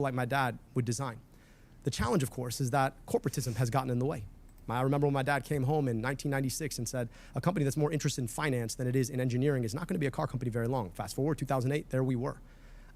like my dad would design. The challenge, of course, is that corporatism has gotten in the way. I remember when my dad came home in 1996 and said, a company that's more interested in finance than it is in engineering is not going to be a car company very long. Fast forward 2008, there we were.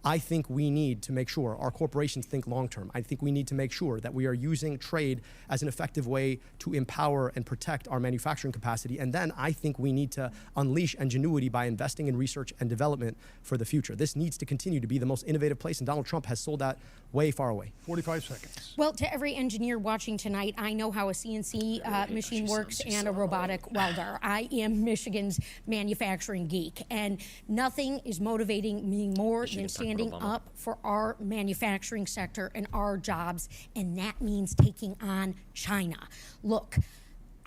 I think we need to make sure our corporations think long-term. I think we need to make sure that we are using trade as an effective way to empower and protect our manufacturing capacity. And then I think we need to unleash ingenuity by investing in research and development for the future. This needs to continue to be the most innovative place, and Donald Trump has sold that way far away. 45 seconds. Well, to every engineer watching tonight, I know how a CNC machine works and a robotic welder. I am Michigan's manufacturing geek, and nothing is motivating me more than standing up for our manufacturing sector and our jobs, and that means taking on China. Look,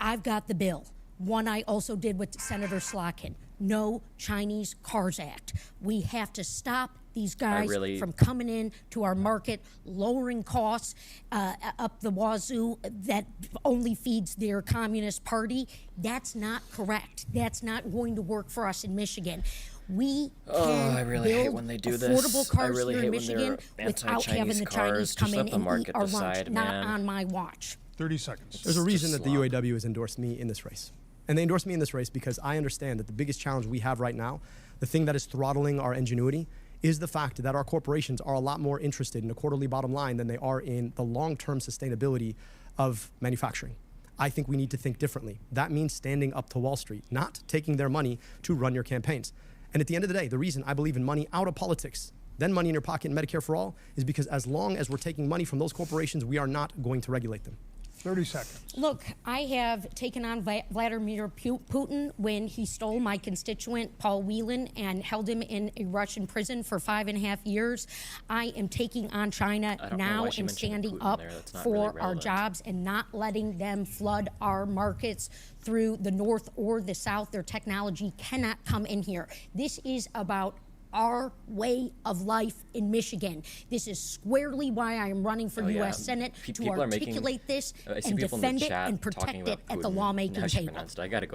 I've got the bill. One I also did with Senator Slotkin. No Chinese Cars Act. We have to stop these guys from coming in to our market, lowering costs up the wazoo that only feeds their Communist Party. That's not correct. That's not going to work for us in Michigan. We can I really hate when they do this. affordable cars I really here hate in when they're Michigan without having the Chinese come in and eat our lunch. Not on my watch. 30 seconds. There's a reason that the UAW has endorsed me in this race. And they endorsed me in this race because I understand that the biggest challenge we have right now, the thing that is throttling our ingenuity, is the fact that our corporations are a lot more interested in a quarterly bottom line than they are in the long-term sustainability of manufacturing. I think we need to think differently. That means standing up to Wall Street, not taking their money to run your campaigns. And at the end of the day, the reason I believe in money out of politics, then money in your pocket and Medicare for all, is because as long as we're taking money from those corporations, we are not going to regulate them. 30 seconds. Look, I have taken on Vladimir Putin when he stole my constituent, Paul Whelan, and held him in a Russian prison for 5.5 years. I am taking on China now and standing up for our jobs and not letting them flood our markets through the north or the south. Their technology cannot come in here. This is about our way of life in Michigan. This is squarely why I am running for U.S. Senate, to articulate this and defend it and protect it at the lawmaking table.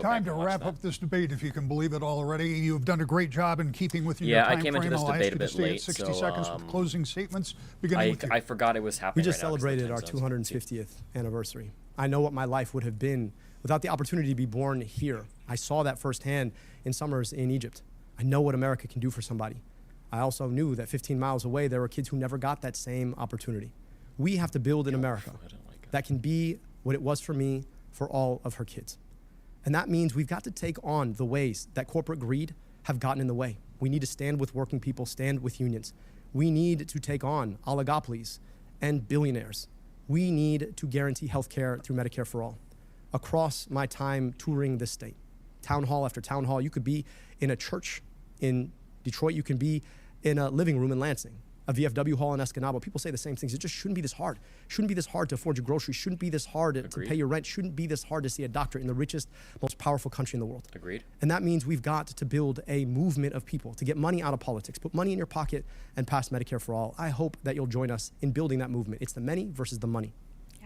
Time to wrap up this debate, if you can believe it already. You've done a great job in keeping with your time frame. I came into this debate a bit late, 60 seconds with closing statements. Beginning with you. I forgot it was happening. We just celebrated our 250th anniversary. I know what my life would have been without the opportunity to be born here. I saw that firsthand in summers in Egypt. I know what America can do for somebody. I also knew that 15 miles away, there were kids who never got that same opportunity. We have to build an America that can be what it was for me, for all of her kids. And that means we've got to take on the ways that corporate greed have gotten in the way. We need to stand with working people, stand with unions. We need to take on oligopolies and billionaires. We need to guarantee health care through Medicare for all. Across my time touring this state, town hall after town hall, you could be in a church in Detroit, you can be in a living room in Lansing, a VFW hall in Escanaba. People say the same things. It just shouldn't be this hard. Shouldn't be this hard to afford your groceries. Shouldn't be this hard to pay your rent. Shouldn't be this hard to see a doctor in the richest, most powerful country in the world. Agreed. And that means we've got to build a movement of people to get money out of politics, put money in your pocket, and pass Medicare for all. I hope that you'll join us in building that movement. It's the many versus the money.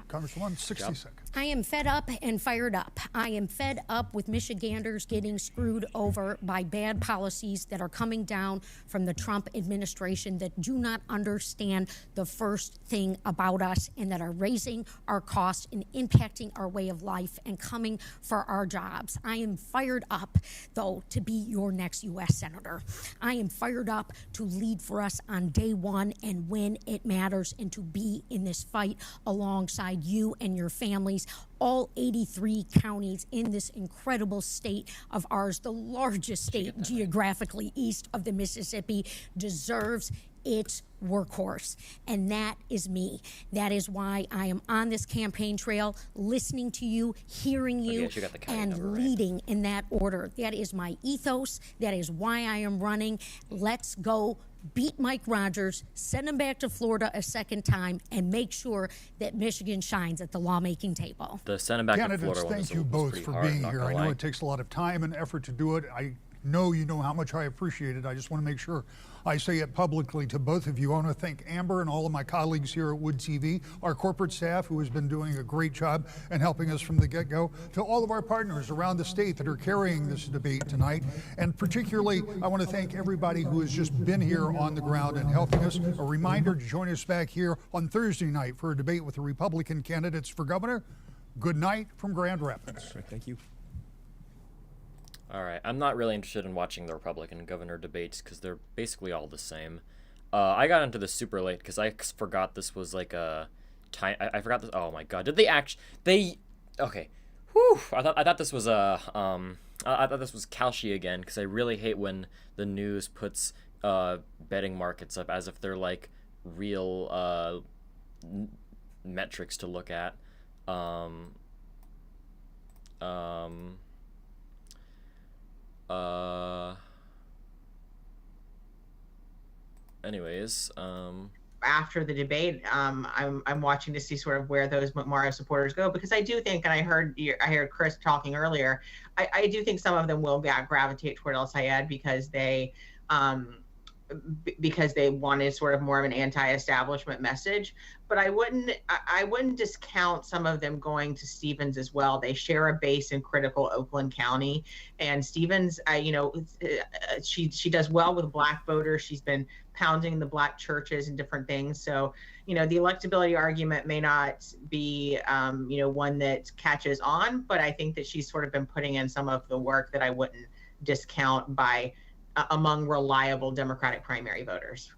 Congresswoman, 60 seconds. I am fed up and fired up. I am fed up with Michiganders getting screwed over by bad policies that are coming down from the Trump administration that do not understand the first thing about us and that are raising our costs and impacting our way of life and coming for our jobs. I am fired up, though, to be your next U.S. Senator. I am fired up to lead for us on day one and when it matters and to be in this fight alongside you and your families. All 83 counties in this incredible state of ours, the largest state geographically east of the Mississippi, deserves its workhorse, and that is me. That is why I am on this campaign trail, listening to you, hearing you, and leading in that order. That is my ethos. That is why I am running. Let's go beat Mike Rogers, send him back to Florida a second time, and make sure that Michigan shines at the lawmaking table. The send him back to Florida one thank you both for being here. I know it takes a lot of time and effort to do it. I know you know how much I appreciate it. I just want to make sure I say it publicly to both of you. I want to thank Amber and all of my colleagues here at Wood TV, our corporate staff who has been doing a great job and helping us from the get-go, to all of our partners around the state that are carrying this debate tonight. And particularly, I want to thank everybody who has just been here on the ground and helping us. A reminder to join us back here on Thursday night for a debate with the Republican candidates for governor. Good night from Grand Rapids. Thank you. All right, I'm not really interested in watching the Republican governor debates because they're basically all the same. I got into this super late because I forgot this was like a time. I forgot this. Oh my god, did they okay. Whew. I thought this was a I thought this was Kalshi again because I really hate when the news puts betting markets up as if they're like real metrics to look at. Anyways, after the debate, I'm watching to see sort of where those Mario supporters go, because I do think, and I heard Chris talking earlier, I do think some of them will gravitate toward El Sayed because they wanted sort of more of an anti-establishment message. But I wouldn't discount some of them going to Stevens as well. They share a base in critical Oakland County, and Stevens, she does well with Black voters. She's been pounding the Black churches and different things. So, the electability argument may not be, one that catches on, but I think that she's sort of been putting in some of the work that I wouldn't discount among reliable Democratic primary voters.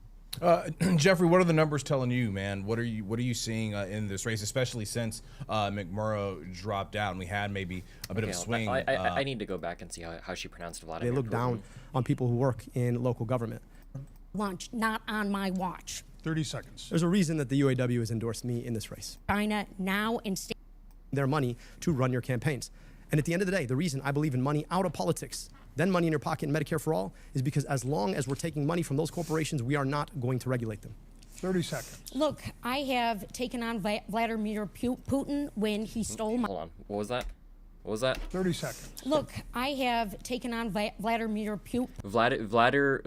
Jeffrey, what are the numbers telling you, man? What are you seeing in this race, especially since McMurrow dropped out and we had maybe a bit of a swing? I need to go back and see how she pronounced Vladimir. They look down on people who work in local government. Lunch, not on my watch. 30 seconds. There's a reason that the UAW has endorsed me in this race. China now and their money to run your campaigns. And at the end of the day, the reason I believe in money out of politics, then money in your pocket and Medicare for all, is because as long as we're taking money from those corporations, we are not going to regulate them. 30 seconds. Look, I have taken on Vladimir Putin when he stole my... Hold on. What was that? What was that? 30 seconds. Look, I have taken on Vladimir Putin... Vladimir,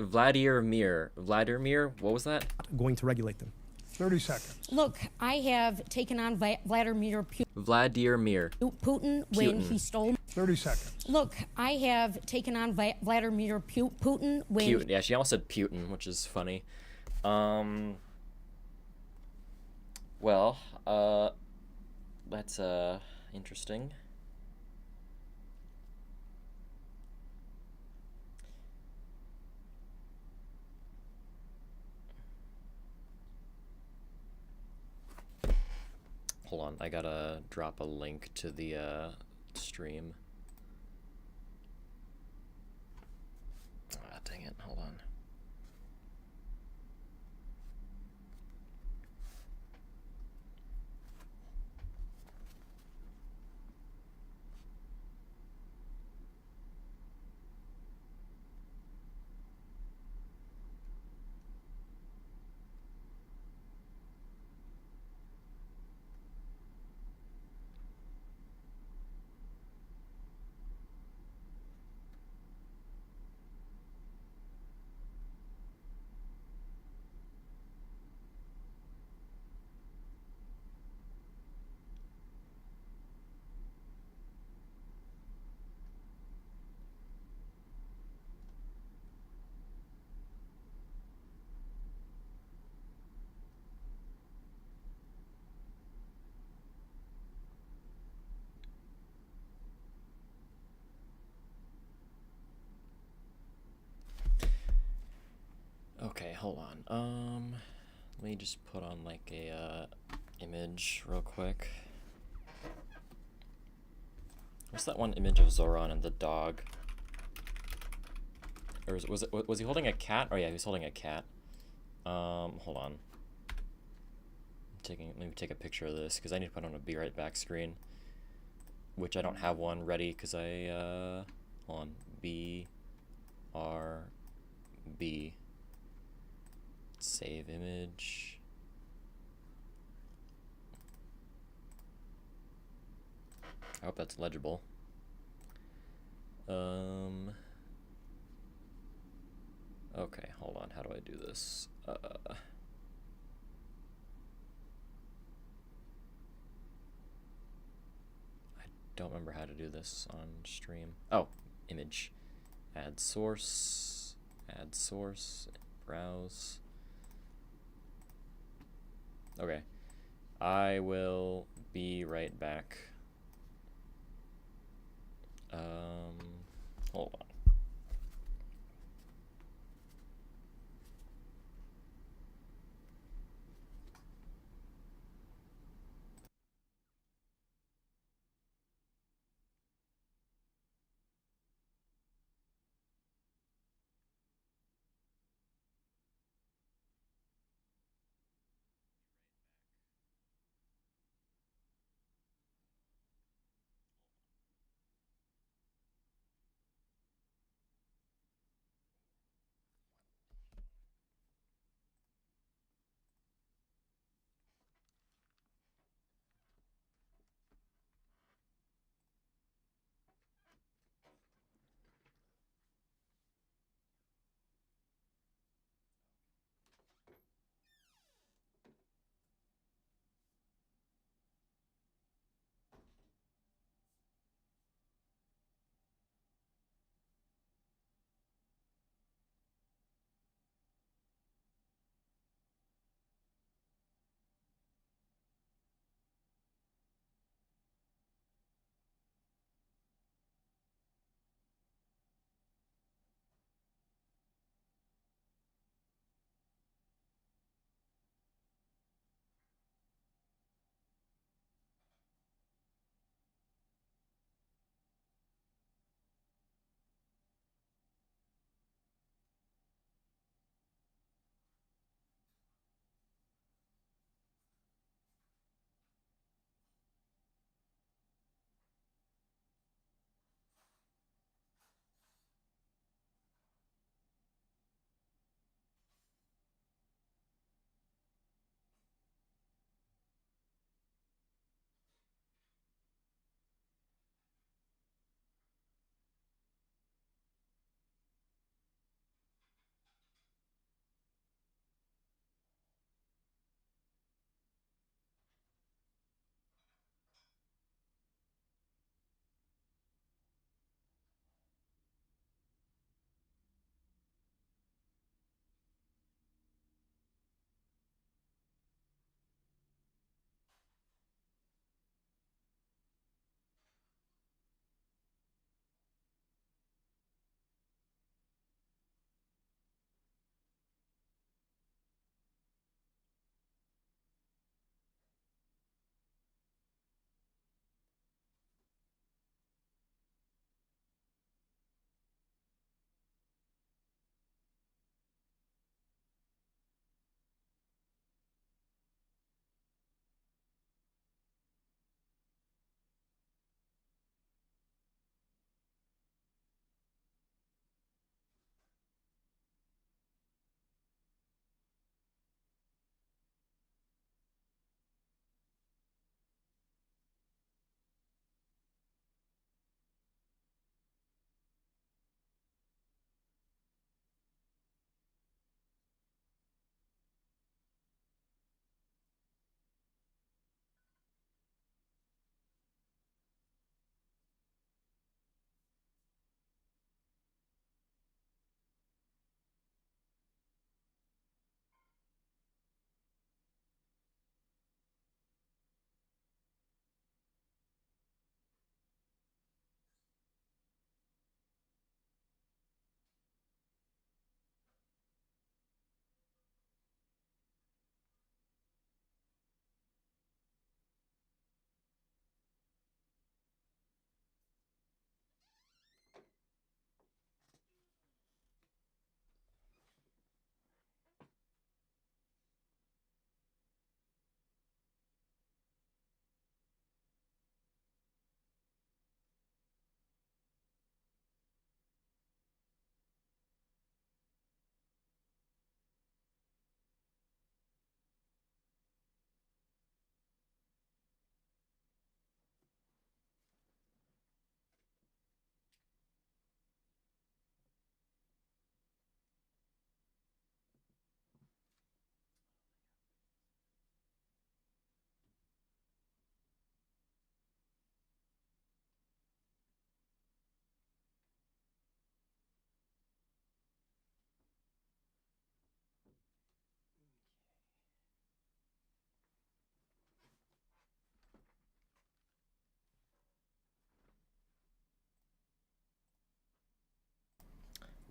what was that? Going to regulate them. 30 seconds. Look, I have taken on Vladimir Putin when he stole... 30 seconds. Look, I have taken on Vladimir Putin when... Putin. Yeah, she almost said Putin, which is funny. Well, that's interesting. Hold on, I gotta drop a link to the stream. Ah, dang it, hold on. Okay, hold on. Let me just put on like a image real quick. What's that one image of Zoran and the dog? Or was he holding a cat? Oh yeah, he was holding a cat. Hold on. Let me take a picture of this because I need to put on a be right back screen, which I don't have one ready because I hold on. BRB. Save image. I hope that's legible. Okay, hold on. How do I do this? I don't remember how to do this on stream. Oh, image. Add source. Add source. Browse. Okay. I will be right back. Hold on.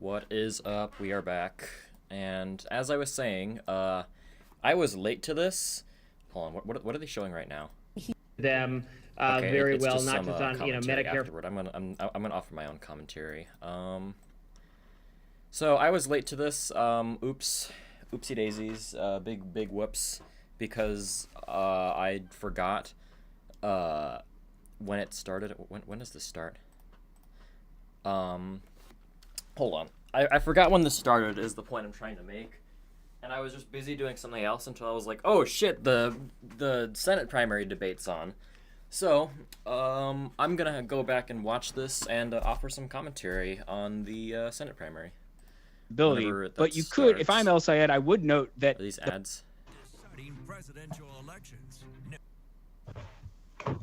What is up? We are back. And as I was saying, I was late to this. Hold on, what are they showing right now? Them Okay, very it's well, just not some, just on commentary Medicare. afterward. I'm gonna offer my own commentary. So I was late to this. Oops, oopsie daisies. Big whoops, because I forgot when it started. When does this start? Hold on. I forgot when this started, is the point I'm trying to make. And I was just busy doing something else until I was like, oh shit, the Senate primary debate's on. So, I'm gonna go back and watch this and offer some commentary on the Senate primary. Ability, but you could, if I'm El Sayed, I would note that Are these ads? Presidential elections.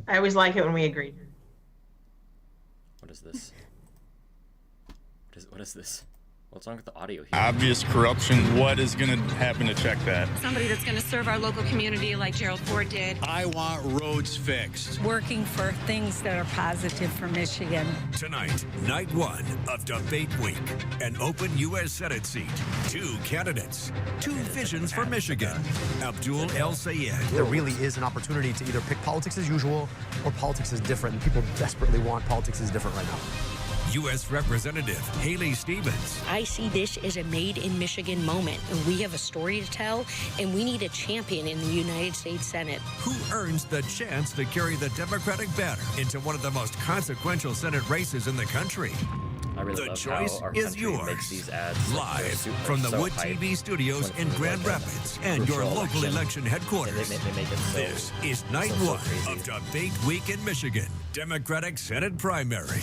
I always like it when we agree. What is this? What is this? What's wrong with the audio here? Obvious corruption. What is going to happen to check that? Somebody that's going to serve our local community like Gerald Ford did. I want roads fixed. Working for things that are positive for Michigan. Tonight, night one of debate week. An open U.S. Senate seat. 2 candidates. 2 visions for Michigan. Abdul El Sayed. There really is an opportunity to either pick politics as usual or politics is different. And people desperately want politics is different right now. U.S. Representative Haley Stevens. I see this as a made-in-Michigan moment. We have a story to tell, and we need a champion in the United States Senate. Who earns the chance to carry the Democratic banner into one of the most consequential Senate races in the country? I really The love choice how our is country yours. makes these ads Live they're from the so Wood hype TV studios when in it's Grand like a Rapids and your crucial local election They headquarters. make it so. This is night so one crazy. of debate week in Michigan, Democratic Senate primary.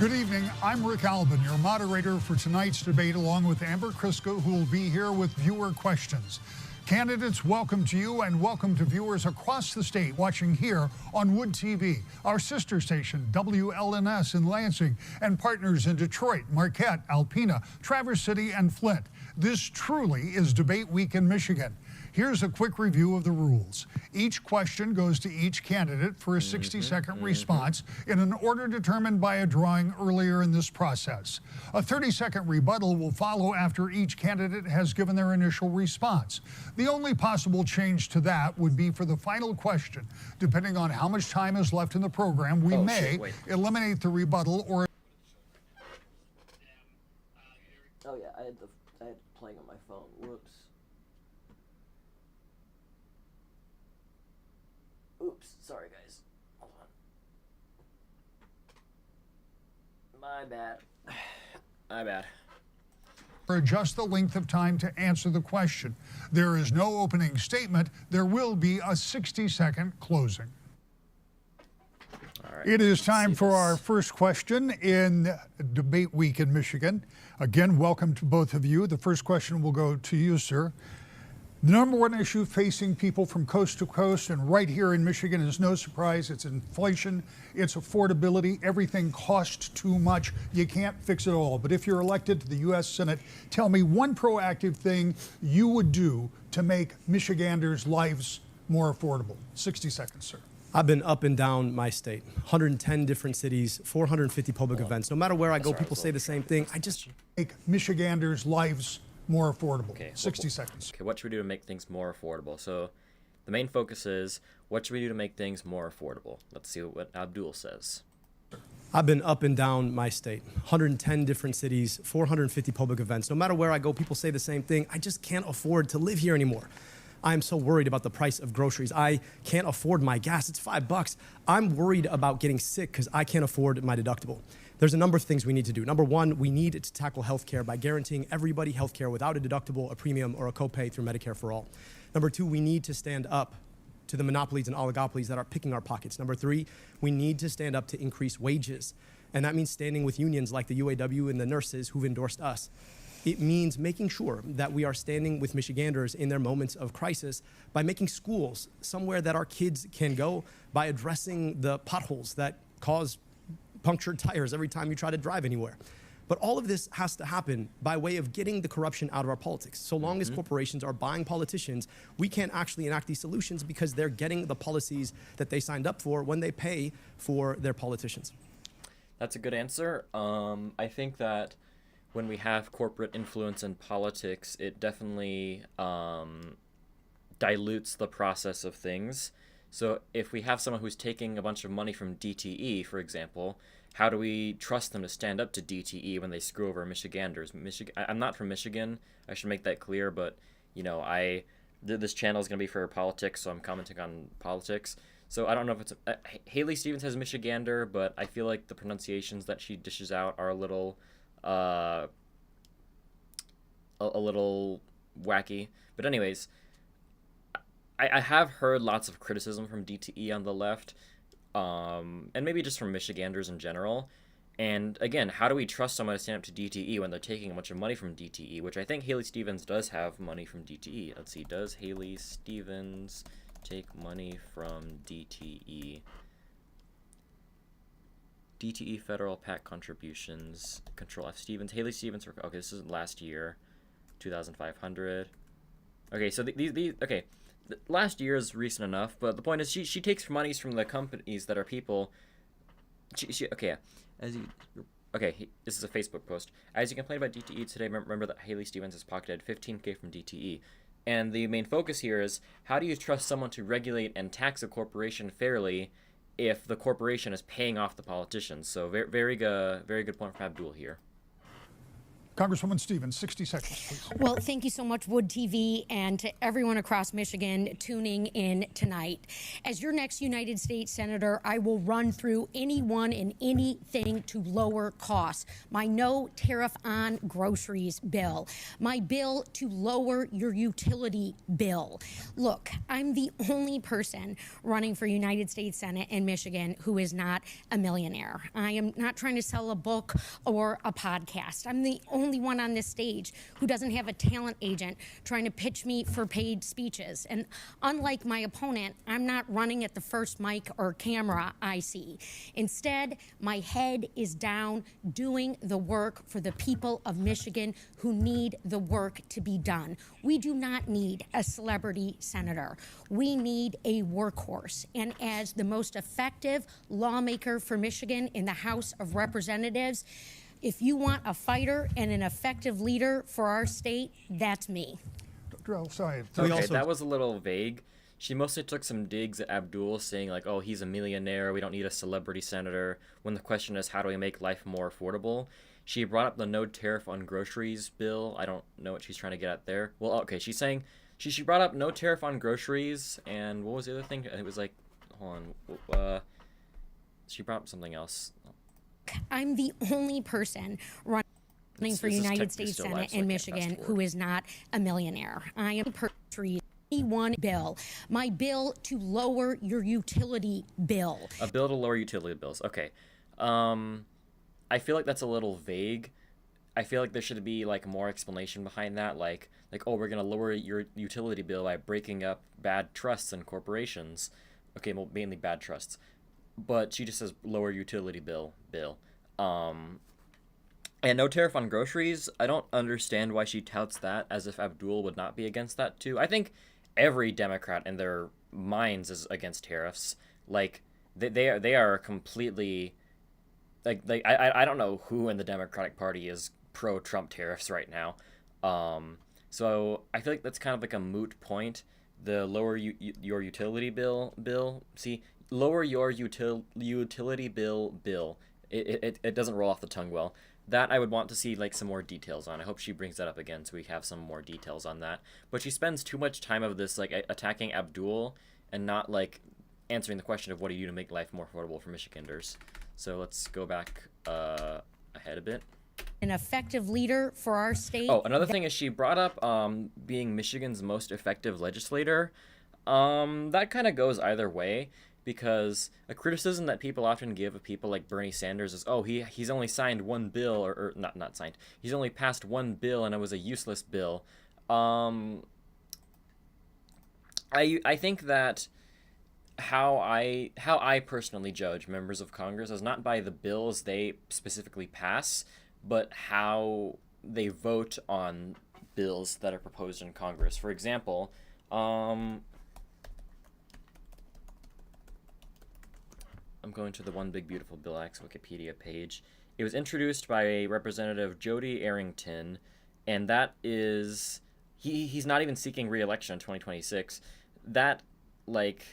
Good evening. I'm Rick Albin, your moderator for tonight's debate, along with Amber Crisco, who will be here with viewer questions. Candidates, welcome to you and welcome to viewers across the state watching here on Wood TV, our sister station, WLNS in Lansing, and partners in Detroit, Marquette, Alpena, Traverse City, and Flint. This truly is Debate Week in Michigan. Here's a quick review of the rules. Each question goes to each candidate for a 60-second response in an order determined by a drawing earlier in this process. A 30-second rebuttal will follow after each candidate has given their initial response. The only possible change to that would be for the final question. Depending on how much time is left in the program, we may eliminate the rebuttal or... Oh yeah, I had playing on my phone. Whoops. Oops, sorry guys. Hold on. My bad. My bad. or adjust the length of time to answer the question. There is no opening statement. There will be a 60-second closing. All right, It is time for our first question in Debate Week in Michigan. Again, welcome to both of you. The first question will go to you, sir. The number one issue facing people from coast to coast and right here in Michigan is no surprise. It's inflation, it's affordability. Everything costs too much. You can't fix it all. But if you're elected to the U.S. Senate, tell me one proactive thing you would do to make Michiganders' lives more affordable. 60 seconds, sir. I've been up and down my state, 110 different cities, 450 public events. No matter where I go, people say the same thing. I just make Michiganders' lives more affordable. Okay, 60 seconds. Okay, what should we do to make things more affordable? So the main focus is, what should we do to make things more affordable? Let's see what Abdul says. I've been up and down my state, 110 different cities, 450 public events. No matter where I go, people say the same thing. I just can't afford to live here anymore. I'm so worried about the price of groceries. I can't afford my gas. It's $5. I'm worried about getting sick because I can't afford my deductible. There's a number of things we need to do. Number one, we need to tackle healthcare by guaranteeing everybody healthcare without a deductible, a premium, or a copay through Medicare for all. Number two, we need to stand up to the monopolies and oligopolies that are picking our pockets. Number three, we need to stand up to increase wages. And that means standing with unions like the UAW and the nurses who've endorsed us. It means making sure that we are standing with Michiganders in their moments of crisis by making schools somewhere that our kids can go, by addressing the potholes that cause punctured tires every time you try to drive anywhere. But all of this has to happen by way of getting the corruption out of our politics. So long as corporations are buying politicians, we can't actually enact these solutions because they're getting the policies that they signed up for when they pay for their politicians. That's a good answer. I think that when we have corporate influence in politics, it definitely dilutes the process of things. So if we have someone who's taking a bunch of money from DTE, for example, how do we trust them to stand up to DTE when they screw over Michiganders? I'm not from Michigan. I should make that clear, but this channel is going to be for politics, so I'm commenting on politics. So I don't know if it's Haley Stevens has Michigander, but I feel like the pronunciations that she dishes out are a little wacky. But anyways, I have heard lots of criticism from DTE on the left, and maybe just from Michiganders in general. And again, how do we trust someone to stand up to DTE when they're taking a bunch of money from DTE, which I think Haley Stevens does have money from DTE. Let's see, does Haley Stevens take money from DTE? DTE federal PAC contributions, Control F Stevens, Haley Stevens, okay, this is last year, 2,500. Okay, so these okay, last year is recent enough, but the point is she takes monies from the companies that are people. Okay, this is a Facebook post. As you complain about DTE today, remember that Haley Stevens has pocketed $15K from DTE. And the main focus here is, how do you trust someone to regulate and tax a corporation fairly if the corporation is paying off the politicians? So very good point from Abdul here. Congresswoman Stevens, 60 seconds, please. Well, thank you so much, Wood TV, and to everyone across Michigan tuning in tonight. As your next United States Senator, I will run through anyone and anything to lower costs. My no tariff on groceries bill. My bill to lower your utility bill. Look, I'm the only person running for United States Senate in Michigan who is not a millionaire. I am not trying to sell a book or a podcast. I'm the only one on this stage who doesn't have a talent agent trying to pitch me for paid speeches. And unlike my opponent, I'm not running at the first mic or camera I see. Instead, my head is down doing the work for the people of Michigan who need the work to be done. We do not need a celebrity senator. We need a workhorse. And as the most effective lawmaker for Michigan in the House of Representatives, if you want a fighter and an effective leader for our state, that's me. Dr. El-Sayed. Okay, that was a little vague. She mostly took some digs at Abdul, saying like, oh, he's a millionaire, we don't need a celebrity senator, when the question is, how do we make life more affordable? She brought up the no tariff on groceries bill. I don't know what she's trying to get at there. Well, okay, she's saying, she brought up no tariff on groceries, and what was the other thing? It was like, hold on, she brought up something else. I'm the only person running for United States Senate in Michigan who is not a millionaire. I am one bill. My bill to lower your utility bill. A bill to lower utility bills. Okay. I feel like that's a little vague. I feel like there should be like more explanation behind that, like oh, we're gonna lower your utility bill by breaking up bad trusts and corporations. Okay, well, mainly bad trusts. But she just says lower utility bill. And no tariff on groceries. I don't understand why she touts that as if Abdul would not be against that too. I think every Democrat in their minds is against tariffs. Like they are completely like I don't know who in the Democratic Party is pro Trump tariffs right now. So I feel like that's kind of like a moot point. The lower your utility bill. See, lower your utility bill. It doesn't roll off the tongue well. That I would want to see like some more details on. I hope she brings that up again so we have some more details on that. But she spends too much time of this like attacking Abdul and not like answering the question of what do you do to make life more affordable for Michiganders. So let's go back ahead a bit. An effective leader for our state. Oh, another thing is she brought up being Michigan's most effective legislator. That kind of goes either way, because a criticism that people often give of people like Bernie Sanders is, oh, he's only signed one bill, or not signed. He's only passed one bill, and it was a useless bill. I think that how I personally judge members of Congress is not by the bills they specifically pass, but how they vote on bills that are proposed in Congress. For example, I'm going to the One Big Beautiful Bill Act's Wikipedia page. It was introduced by Representative Jody Arrington, and that is he's not even seeking re-election in 2026. That like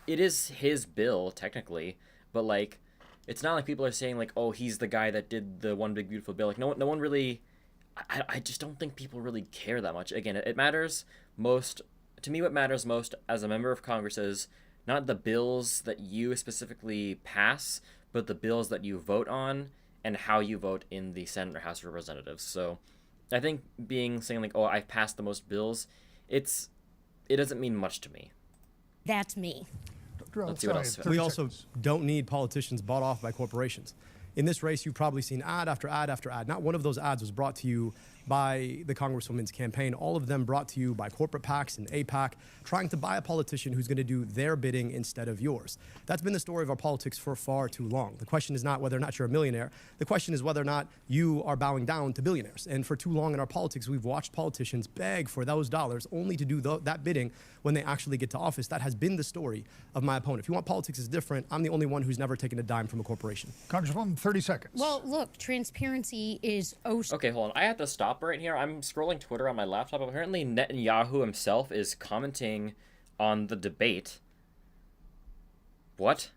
it is his bill technically, but like it's not like people are saying like, oh, he's the guy that did the One Big Beautiful Bill. Like no one really. I just don't think people really care that much. Again, it matters most to me. What matters most as a member of Congress is not the bills that you specifically pass, but the bills that you vote on and how you vote in the Senate or House of Representatives. So I think saying like, oh, I've passed the most bills, it doesn't mean much to me. That's me. Let's see what else. We also don't need politicians bought off by corporations. In this race, you've probably seen ad after ad after ad. Not one of those ads was brought to you by the Congresswoman's campaign. All of them brought to you by corporate PACs and APAC, trying to buy a politician who's going to do their bidding instead of yours. That's been the story of our politics for far too long. The question is not whether or not you're a millionaire. The question is whether or not you are bowing down to billionaires. And for too long in our politics, we've watched politicians beg for those dollars only to do that bidding when they actually get to office. That has been the story of my opponent. If you want politics is different, I'm the only one who's never taken a dime from a corporation. Congresswoman, 30 seconds. Well, look, transparency is Okay, hold on. I have to stop right here. I'm scrolling Twitter on my laptop. Apparently, Netanyahu himself is commenting on the debate. What?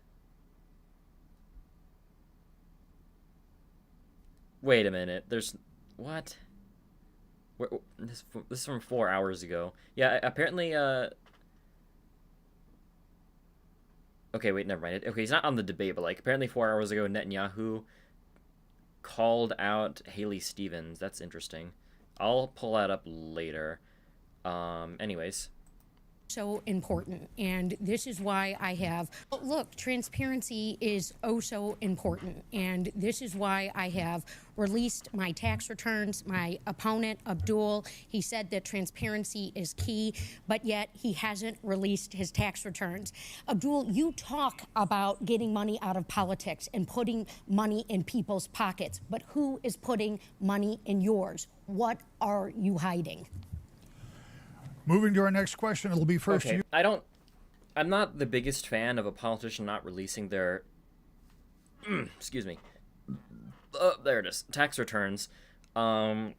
Wait a minute. There's... What? This is from 4 hours ago. Yeah, apparently, Okay, wait, never mind. Okay, he's not on the debate, but, like, apparently 4 hours ago, Netanyahu called out Haley Stevens. That's interesting. I'll pull that up later. Anyways. So important, and this is why I have look, transparency is oh so important, and this is why I have released my tax returns. My opponent, Abdul, he said that transparency is key, but yet he hasn't released his tax returns. Abdul, you talk about getting money out of politics and putting money in people's pockets, but who is putting money in yours? What are you hiding? Moving to our next question, it'll be first okay. you. I'm not the biggest fan of a politician not releasing their, excuse me, there it is, tax returns. But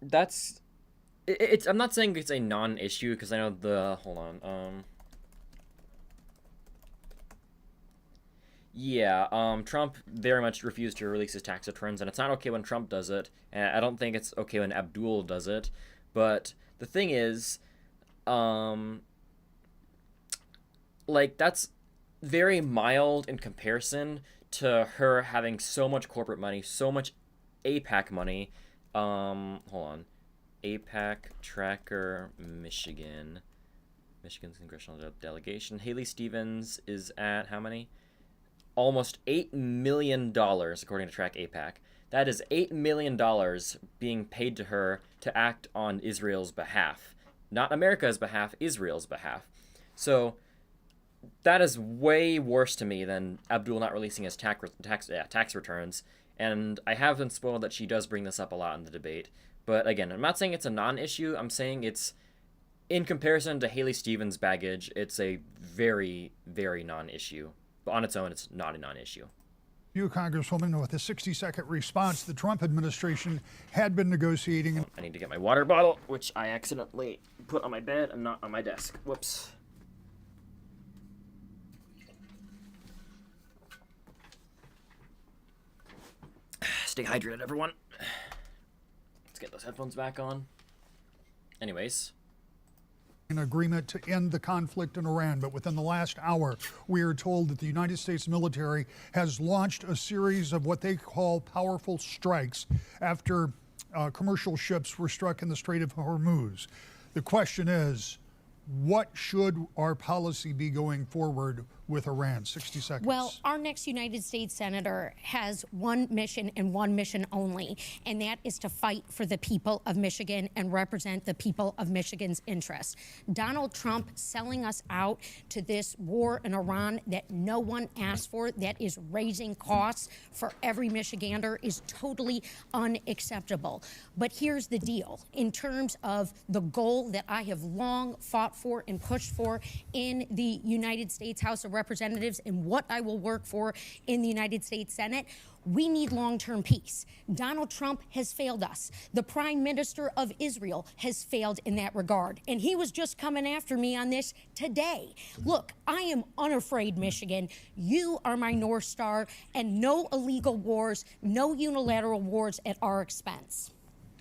that's, I'm not saying it's a non-issue, because I know hold on, yeah, Trump very much refused to release his tax returns, and it's not okay when Trump does it, and I don't think it's okay when Abdul does it, but the thing is, like, that's very mild in comparison to her having so much corporate money, so much APAC money. Hold on. APAC Tracker, Michigan's congressional delegation. Haley Stevens is at how many? Almost $8 million, according to Track APAC. That is $8 million being paid to her to act on Israel's behalf. Not America's behalf, Israel's behalf. So that is way worse to me than Abdul not releasing his tax returns. And I have been spoiled that she does bring this up a lot in the debate. But again, I'm not saying it's a non-issue. I'm saying it's, in comparison to Haley Stevens' baggage, it's a very, very non-issue. But on its own, it's not a non-issue. You, Congresswoman, with a 60-second response, the Trump administration had been negotiating. I need to get my water bottle, which I accidentally put on my bed and not on my desk. Whoops. Stay hydrated, everyone. Let's get those headphones back on. Anyways. An agreement to end the conflict in Iran, but within the last hour, we are told that the United States military has launched a series of what they call powerful strikes after commercial ships were struck in the Strait of Hormuz. The question is, what should our policy be going forward with Iran? 60 seconds. Well, our next United States Senator has one mission and one mission only, and that is to fight for the people of Michigan and represent the people of Michigan's interests. Donald Trump selling us out to this war in Iran that no one asked for, that is raising costs for every Michigander, is totally unacceptable. But here's the deal. In terms of the goal that I have long fought for and pushed for in the United States House of Representatives and what I will work for in the United States Senate, we need long-term peace. Donald Trump has failed us. The Prime Minister of Israel has failed in that regard. And he was just coming after me on this today. Look, I am unafraid, Michigan. You are my North Star, and no illegal wars, no unilateral wars at our expense.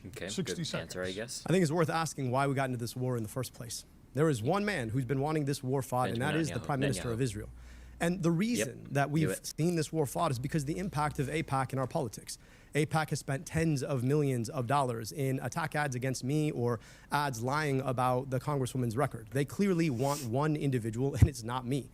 Okay, 60 good seconds. answer, I guess. I think it's worth asking why we got into this war in the first place. There is one man who's been wanting this war fought, and that is the Prime Minister of Israel. And the reason that we've seen this war fought is because the impact of AIPAC in our politics. AIPAC has spent tens of millions of dollars in attack ads against me or ads lying about the Congresswoman's record. They clearly want one individual, and it's not me.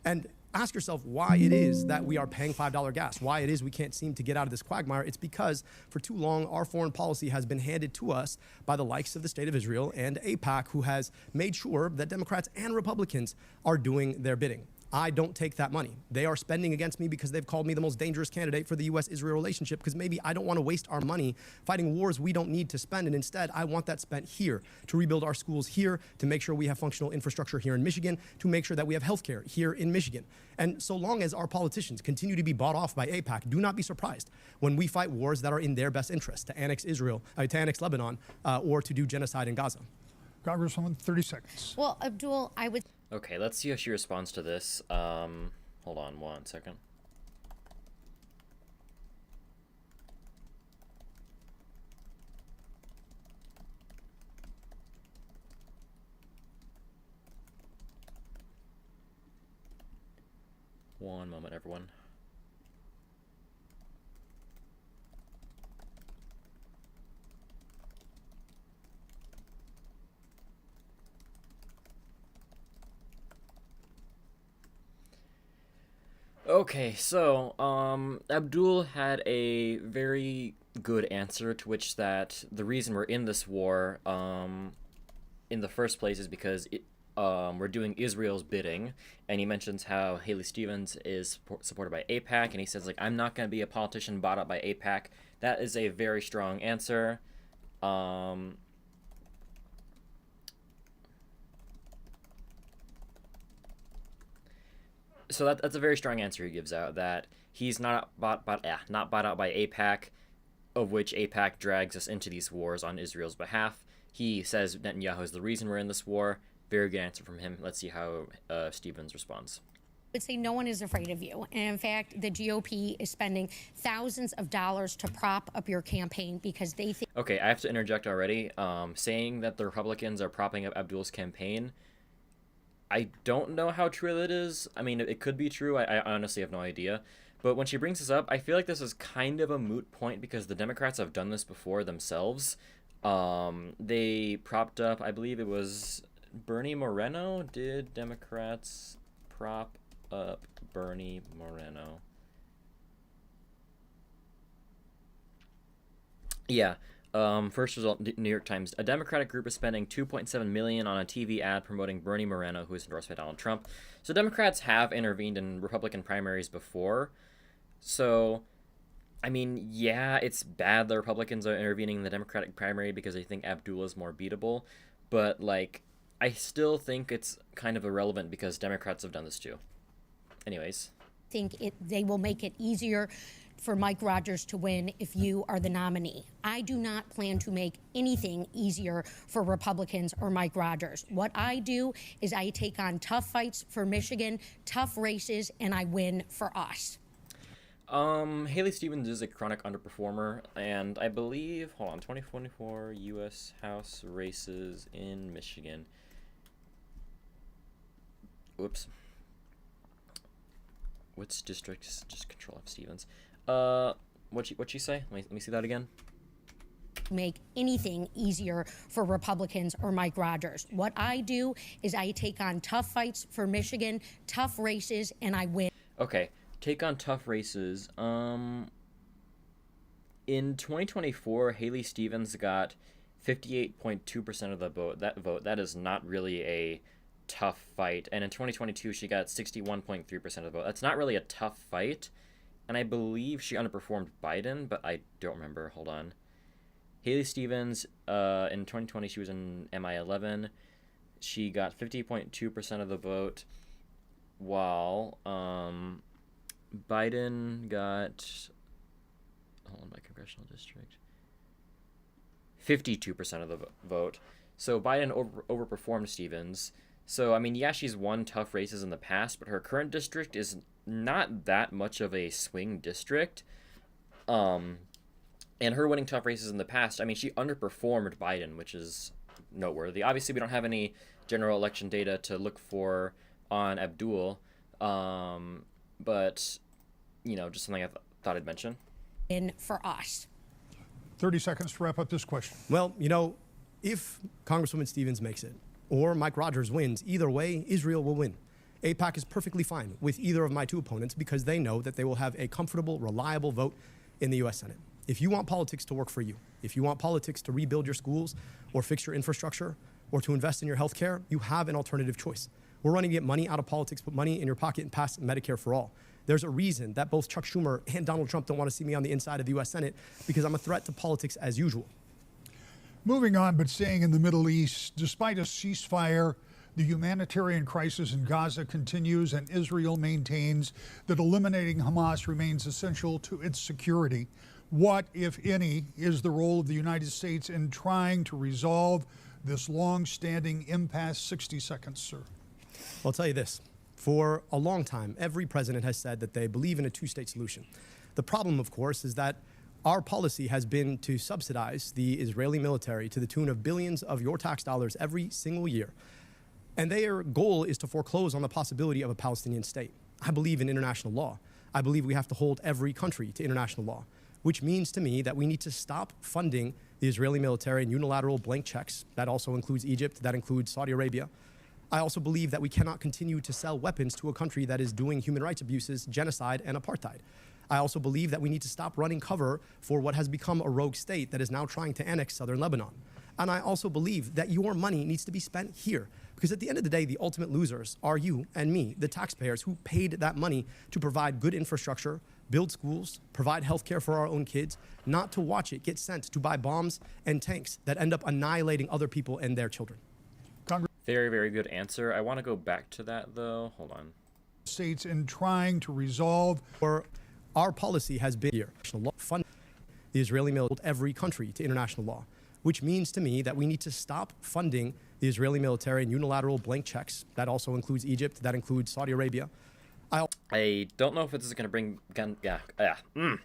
And ask yourself why it is that we are paying $5 gas, why it is we can't seem to get out of this quagmire. It's because for too long, our foreign policy has been handed to us by the likes of the State of Israel and AIPAC, who has made sure that Democrats and Republicans are doing their bidding. I don't take that money. They are spending against me because they've called me the most dangerous candidate for the U.S.-Israel relationship, because maybe I don't want to waste our money fighting wars we don't need to spend, and instead I want that spent here to rebuild our schools here, to make sure we have functional infrastructure here in Michigan, to make sure that we have healthcare here in Michigan. And so long as our politicians continue to be bought off by AIPAC, do not be surprised when we fight wars that are in their best interest, to annex Lebanon, or to do genocide in Gaza. Congresswoman, 30 seconds. Well, Abdul, I would... Okay, let's see how she responds to this. Hold on 1 second. One moment, everyone. Okay, so Abdul had a very good answer, to which that the reason we're in this war in the first place is because we're doing Israel's bidding, and he mentions how Haley Stevens is supported by AIPAC, and he says, like, I'm not going to be a politician bought up by AIPAC. That is a very strong answer. So that's a very strong answer he gives out, that he's not bought out by AIPAC, of which AIPAC drags us into these wars on Israel's behalf. He says Netanyahu is the reason we're in this war. Very good answer from him. Let's see how Stevens responds. I would say no one is afraid of you. And in fact, the GOP is spending thousands of dollars to prop up your campaign because they think... Okay, I have to interject already. Saying that the Republicans are propping up Abdul's campaign, I don't know how true that is. I mean, it could be true. I honestly have no idea. But when she brings this up, I feel like this is kind of a moot point because the Democrats have done this before themselves. They propped up, I believe it was Bernie Moreno. Did Democrats prop up Bernie Moreno? Yeah. First result, New York Times. A Democratic group is spending $2.7 million on a TV ad promoting Bernie Moreno, who is endorsed by Donald Trump. So Democrats have intervened in Republican primaries before. So, I mean, yeah, it's bad the Republicans are intervening in the Democratic primary because they think Abdul is more beatable. But, like, I still think it's kind of irrelevant because Democrats have done this too. Anyways. They will make it easier for Mike Rogers to win if you are the nominee. I do not plan to make anything easier for Republicans or Mike Rogers. What I do is I take on tough fights for Michigan, tough races, and I win for us. Haley Stevens is a chronic underperformer, and I believe, 2024 U.S. House races in Michigan. Whoops. Which districts? Just Control F Stevens. What'd she say? Let me see that again. make anything easier for Republicans or Mike Rogers. What I do is I take on tough fights for Michigan, tough races, and I win. Okay, take on tough races. In 2024, Haley Stevens got 58.2% of the vote. That is not really a tough fight. And in 2022, she got 61.3% of the vote. That's not really a tough fight. And I believe she underperformed Biden, but I don't remember. Hold on. Haley Stevens, in 2020, she was in MI11. She got 50.2% of the vote, while Biden got, hold on, my congressional district, 52% of the vote. So Biden overperformed Stevens. So, I mean, yeah, she's won tough races in the past, but her current district is not that much of a swing district. And her winning tough races in the past, I mean, she underperformed Biden, which is noteworthy. Obviously, we don't have any general election data to look for on Abdul, but, you know, just something I thought I'd mention. In for us. 30 seconds to wrap up this question. Well, you know, if Congresswoman Stevens makes it or Mike Rogers wins, either way, Israel will win. AIPAC is perfectly fine with either of my two opponents because they know that they will have a comfortable, reliable vote in the U.S. Senate. If you want politics to work for you, if you want politics to rebuild your schools or fix your infrastructure or to invest in your health care, you have an alternative choice. We're running to get money out of politics, put money in your pocket, and pass Medicare for all. There's a reason that both Chuck Schumer and Donald Trump don't want to see me on the inside of the U.S. Senate because I'm a threat to politics as usual. Moving on, but staying in the Middle East, despite a ceasefire, the humanitarian crisis in Gaza continues, and Israel maintains that eliminating Hamas remains essential to its security. What, if any, is the role of the United States in trying to resolve this long-standing impasse? 60 seconds, sir. I'll tell you this. For a long time, every president has said that they believe in a two-state solution. The problem, of course, is that our policy has been to subsidize the Israeli military to the tune of billions of your tax dollars every single year. And their goal is to foreclose on the possibility of a Palestinian state. I believe in international law. I believe we have to hold every country to international law, which means to me that we need to stop funding the Israeli military in unilateral blank checks. That also includes Egypt, that includes Saudi Arabia. I also believe that we cannot continue to sell weapons to a country that is doing human rights abuses, genocide, and apartheid. I also believe that we need to stop running cover for what has become a rogue state that is now trying to annex southern Lebanon. And I also believe that your money needs to be spent here. Because at the end of the day, the ultimate losers are you and me, the taxpayers who paid that money to provide good infrastructure, build schools, provide health care for our own kids, not to watch it get sent to buy bombs and tanks that end up annihilating other people and their children. Very, very good answer. I want to go back to that, though. Hold on. States in trying to resolve. Our policy has been here. Fund the Israeli military, every country to international law, which means to me that we need to stop funding the Israeli military in unilateral blank checks. That also includes Egypt. That includes Saudi Arabia. I don't know if this is going to bring... I don't know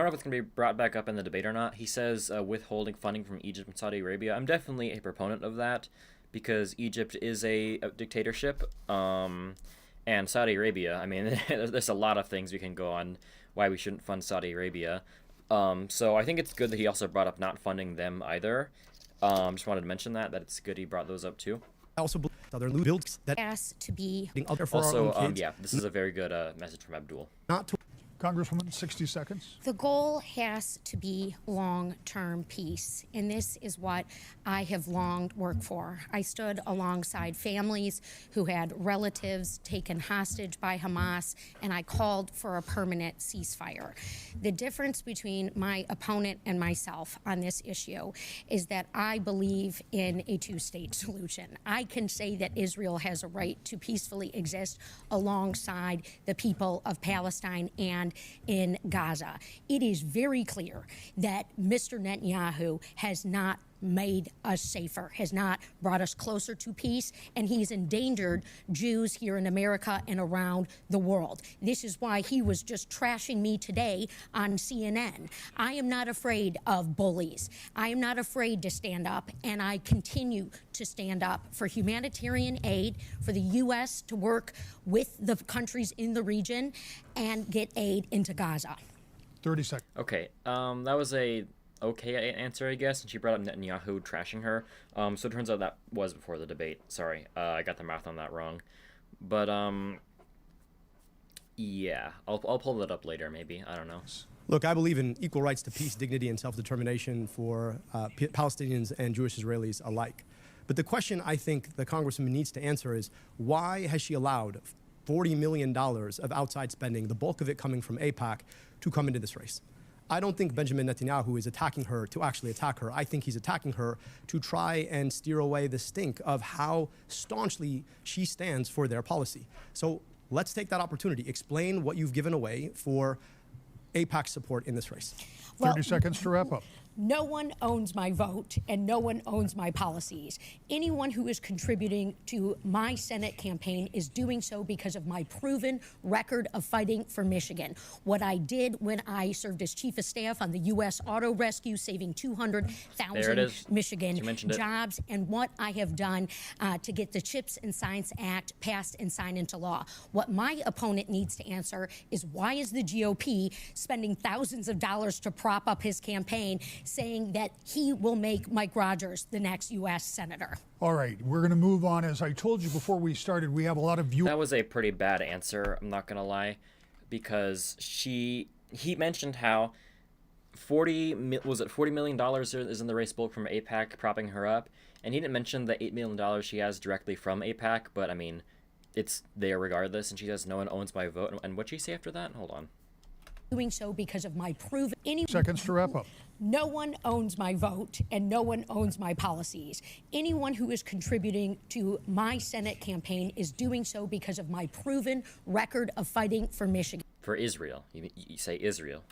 if it's going to be brought back up in the debate or not. He says withholding funding from Egypt and Saudi Arabia. I'm definitely a proponent of that because Egypt is a dictatorship. And Saudi Arabia, I mean, there's a lot of things we can go on why we shouldn't fund Saudi Arabia. So I think it's good that he also brought up not funding them either. Just wanted to mention that it's good he brought those up too. I also believe southern builds that has to be also, yeah, this is a very good message from Abdul. Not to Congresswoman, 60 seconds. The goal has to be long-term peace, and this is what I have longed worked for. I stood alongside families who had relatives taken hostage by Hamas, and I called for a permanent ceasefire. The difference between my opponent and myself on this issue is that I believe in a two-state solution. I can say that Israel has a right to peacefully exist alongside the people of Palestine and in Gaza. It is very clear that Mr. Netanyahu has not made us safer, has not brought us closer to peace, and he's endangered Jews here in America and around the world. This is why he was just trashing me today on CNN. I am not afraid of bullies. I am not afraid to stand up, and I continue to stand up for humanitarian aid, for the U.S. to work with the countries in the region and get aid into Gaza. 30 seconds. Okay, that was a okay answer, I guess, and she brought up Netanyahu trashing her. So it turns out that was before the debate. Sorry, I got the math on that wrong. But yeah, I'll pull that up later, maybe. I don't know. Look, I believe in equal rights to peace, dignity, and self-determination for Palestinians and Jewish Israelis alike. But the question I think the Congresswoman needs to answer is, why has she allowed $40 million of outside spending, the bulk of it coming from AIPAC, to come into this race? I don't think Benjamin Netanyahu is attacking her to actually attack her. I think he's attacking her to try and steer away the stink of how staunchly she stands for their policy. So let's take that opportunity. Explain what you've given away for AIPAC support in this race. 30 seconds to wrap up. No one owns my vote and no one owns my policies. Anyone who is contributing to my Senate campaign is doing so because of my proven record of fighting for Michigan. What I did when I served as chief of staff on the U.S. Auto Rescue, saving 200,000 Michigan jobs, and what I have done to get the CHIPS and Science Act passed and signed into law. What my opponent needs to answer is, why is the GOP spending thousands of dollars to prop up his campaign, saying that he will make Mike Rogers the next U.S. Senator? All right, we're going to move on. As I told you before we started, we have a lot of viewers. That was a pretty bad answer, I'm not going to lie, because he mentioned how $40 million is in the race bulk from AIPAC propping her up, and he didn't mention the $8 million she has directly from AIPAC, but I mean, it's there regardless, and she says no one owns my vote. And what'd she say after that? Hold on. Doing so because of my proven... Seconds to wrap up. No one owns my vote and no one owns my policies. Anyone who is contributing to my Senate campaign is doing so because of my proven record of fighting for Michigan. For Israel. You say Israel.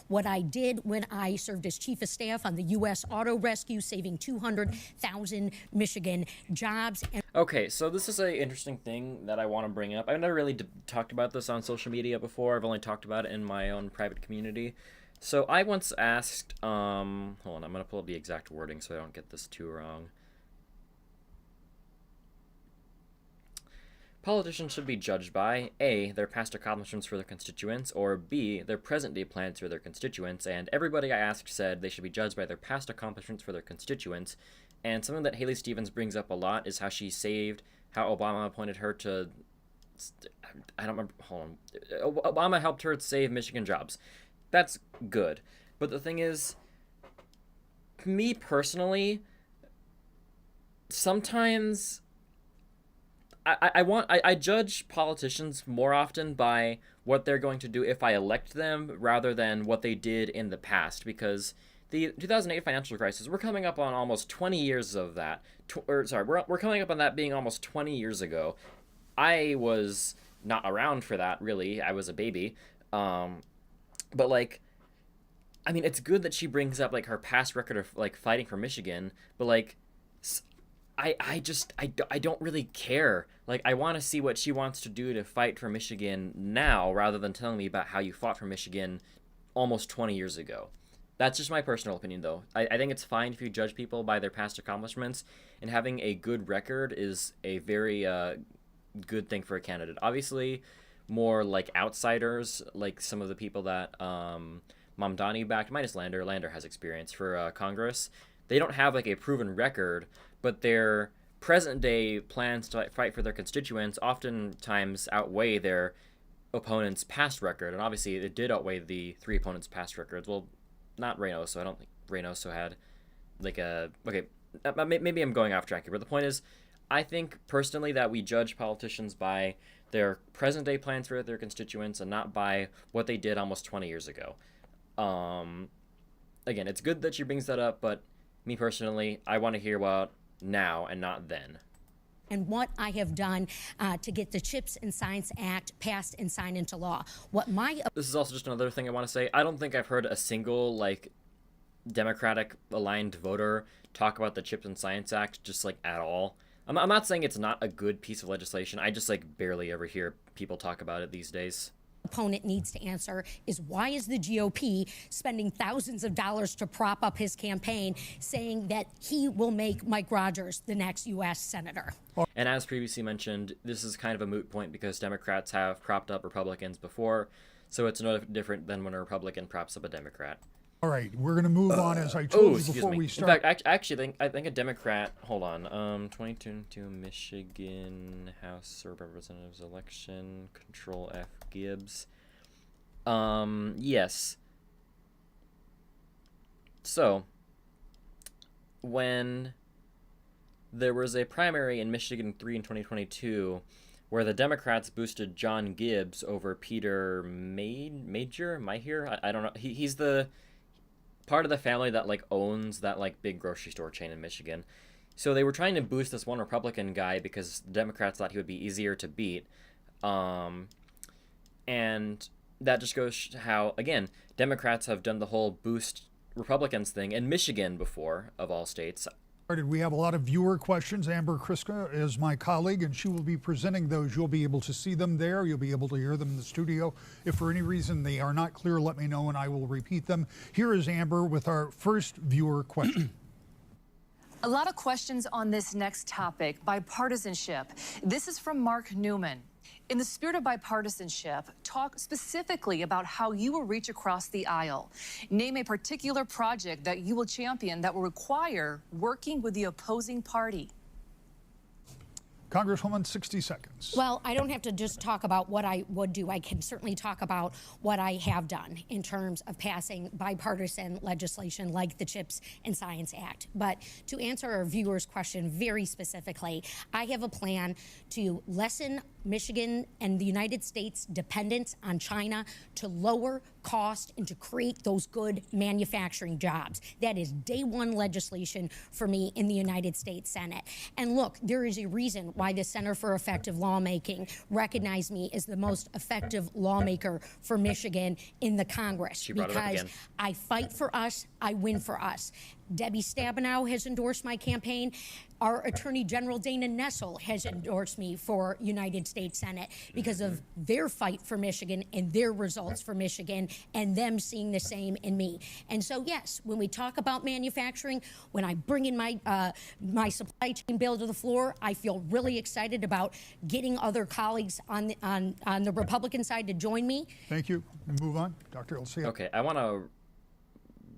What I did when I served as chief of staff on the U.S. Auto Rescue, saving 200,000 Michigan jobs. Okay, so this is an interesting thing that I want to bring up. I've never really talked about this on social media before. I've only talked about it in my own private community. So I once asked, hold on, I'm going to pull up the exact wording so I don't get this too wrong. Politicians should be judged by A, their past accomplishments for their constituents, or B, their present-day plans for their constituents, and everybody I asked said they should be judged by their past accomplishments for their constituents. And something that Haley Stevens brings up a lot is how how Obama appointed her to, I don't remember, hold on, Obama helped her save Michigan jobs. That's good. But the thing is, me personally, sometimes I judge politicians more often by what they're going to do if I elect them rather than what they did in the past, because the 2008 financial crisis, we're coming up on almost 20 years of that. We're coming up on that being almost 20 years ago. I was not around for that, really. I was a baby. But, like, I mean, it's good that she brings up, like, her past record of, like, fighting for Michigan, but, like, I don't really care. Like, I want to see what she wants to do to fight for Michigan now, rather than telling me about how you fought for Michigan almost 20 years ago. That's just my personal opinion, though. I think it's fine if you judge people by their past accomplishments, and having a good record is a very good thing for a candidate. Obviously, more like outsiders, like some of the people that Mamdani backed, minus Lander. Lander has experience for Congress. They don't have like a proven record, but their present-day plans to fight for their constituents oftentimes outweigh their opponent's past record, and obviously it did outweigh the three opponents' past records. Well, not Reynoso. I don't think Reynoso had like a... Okay, maybe I'm going off track here, but the point is, I think personally that we judge politicians by their present-day plans for their constituents and not by what they did almost 20 years ago. Again, it's good that she brings that up, but me personally, I want to hear about now and not then. And what I have done to get the CHIPS and Science Act passed and signed into law. This is also just another thing I want to say. I don't think I've heard a single, like, Democratic-aligned voter talk about the CHIPS and Science Act just, like, at all. I'm not saying it's not a good piece of legislation. I just, like, barely ever hear people talk about it these days. Opponent needs to answer is, why is the GOP spending thousands of dollars to prop up his campaign, saying that he will make Mike Rogers the next U.S. Senator? And as previously mentioned, this is kind of a moot point because Democrats have propped up Republicans before, so it's no different than when a Republican props up a Democrat. All right, we're going to move on, as I told you before we start. In fact, I think a Democrat. Hold on. 2022 Michigan House of Representatives election. Control F Gibbs. Yes. So, when there was a primary in Michigan 3 in 2022, where the Democrats boosted John Gibbs over Peter Maher. I don't know. He's the part of the family that like owns that like big grocery store chain in Michigan. So they were trying to boost this one Republican guy because the Democrats thought he would be easier to beat. And that just goes to how, again, Democrats have done the whole boost Republicans thing in Michigan before, of all states. We have a lot of viewer questions. Amber Kriska is my colleague, and she will be presenting those. You'll be able to see them there. You'll be able to hear them in the studio. If for any reason they are not clear, let me know, and I will repeat them. Here is Amber with our first viewer question. A lot of questions on this next topic, bipartisanship. This is from Mark Newman. In the spirit of bipartisanship, talk specifically about how you will reach across the aisle. Name a particular project that you will champion that will require working with the opposing party. Congresswoman, 60 seconds. Well, I don't have to just talk about what I would do. I can certainly talk about what I have done in terms of passing bipartisan legislation like the CHIPS and Science Act. But to answer our viewers' question very specifically, I have a plan to lessen Michigan and the United States' dependence on China, to lower cost and to create those good manufacturing jobs. That is day one legislation for me in the United States Senate. And look, there is a reason why the Center for Effective Lawmaking recognized me as the most effective lawmaker for Michigan in the Congress. Because I fight for us, I win for us. Debbie Stabenow has endorsed my campaign. Our Attorney General Dana Nessel has endorsed me for United States Senate because of their fight for Michigan and their results for Michigan and them seeing the same in me. And so, yes, when we talk about manufacturing, when I bring in my my supply chain bill to the floor, I feel really excited about getting other colleagues on the Republican side to join me. Thank you. We move on. Dr. Elsia. Okay, I want to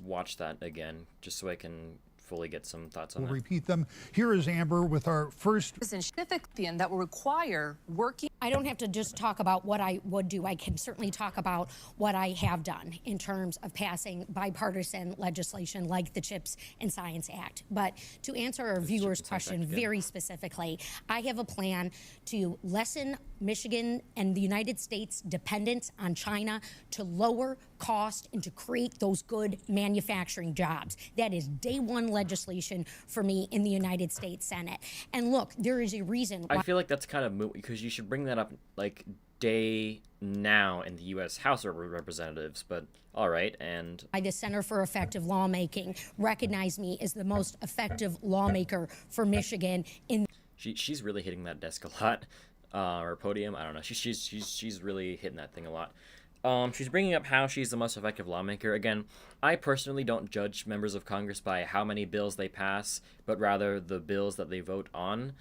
watch that again just so I can fully get some thoughts on We'll that. repeat them. Here is Amber with our first. That will require working. I don't have to just talk about what I would do. I can certainly talk about what I have done in terms of passing bipartisan legislation like the CHIPS and Science Act. But to answer our viewers' question very specifically, I have a plan to lessen Michigan and the United States' dependence on China, to lower cost and to create those good manufacturing jobs. That is day one legislation for me in the United States Senate. And look, there is a reason why I feel like that's kind of moot because you should bring that up like day now in the U.S. House of Representatives, but all right. And the Center for Effective Lawmaking recognized me as the most effective lawmaker for Michigan in. She's really hitting that desk a lot, or podium. I don't know. She's really hitting that thing a lot. She's bringing up how she's the most effective lawmaker. Again, I personally don't judge members of Congress by how many bills they pass, but rather the bills that they vote on.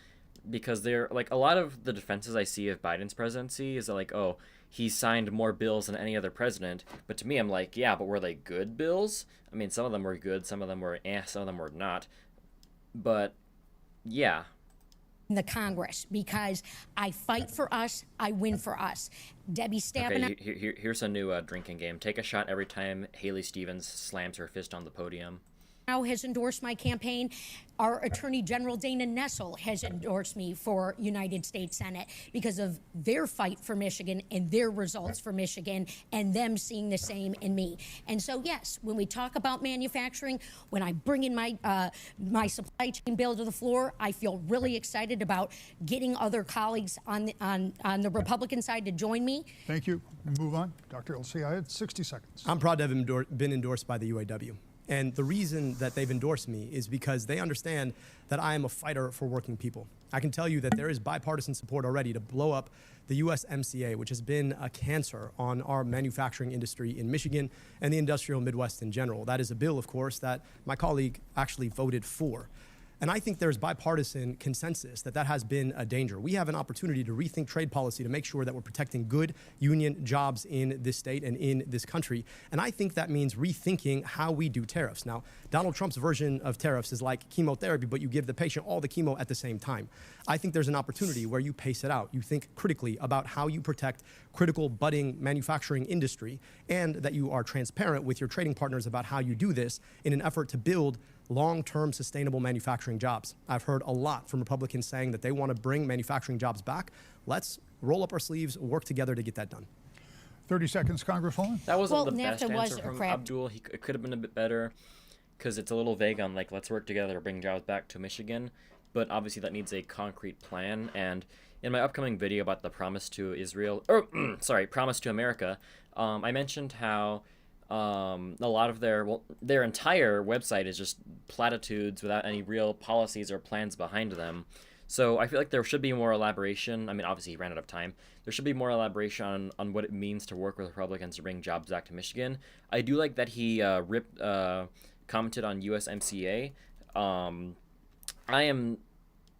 Because they're like a lot of the defenses I see of Biden's presidency is like, oh, he signed more bills than any other president. But to me, I'm like, yeah, but were they good bills? I mean, some of them were good, some of them were some of them were not. But yeah. In the Congress, because I fight for us, I win for us. Debbie Stabenow. Okay, here's a new drinking game. Take a shot every time Haley Stevens slams her fist on the podium. Has endorsed my campaign. Our Attorney General Dana Nessel has endorsed me for United States Senate because of their fight for Michigan and their results for Michigan and them seeing the same in me. And so, yes, when we talk about manufacturing, when I bring in my my supply chain bill to the floor, I feel really excited about getting other colleagues on the Republican side to join me. Thank you. We move on. Dr. Elsia, I had 60 seconds. I'm proud to have been endorsed by the UAW. And the reason that they've endorsed me is because they understand that I am a fighter for working people. I can tell you that there is bipartisan support already to blow up the USMCA, which has been a cancer on our manufacturing industry in Michigan and the industrial Midwest in general. That is a bill, of course, that my colleague actually voted for. And I think there's bipartisan consensus that that has been a danger. We have an opportunity to rethink trade policy to make sure that we're protecting good union jobs in this state and in this country. And I think that means rethinking how we do tariffs. Now, Donald Trump's version of tariffs is like chemotherapy, but you give the patient all the chemo at the same time. I think there's an opportunity where you pace it out. You think critically about how you protect critical budding manufacturing industry, and that you are transparent with your trading partners about how you do this in an effort to build long-term sustainable manufacturing jobs. I've heard a lot from Republicans saying that they want to bring manufacturing jobs back. Let's roll up our sleeves, work together to get that done. 30 seconds, Congresswoman. That wasn't Well, the best NAFTA was answer a from crap. Abdul. It could have been a bit better because it's a little vague on like, let's work together to bring jobs back to Michigan. But obviously that needs a concrete plan. And in my upcoming video about the promise to Israel, or promise to America, I mentioned how a lot of their entire website is just platitudes without any real policies or plans behind them. So I feel like there should be more elaboration. I mean, obviously he ran out of time. There should be more elaboration on what it means to work with Republicans to bring jobs back to Michigan. I do like that he commented on USMCA. I am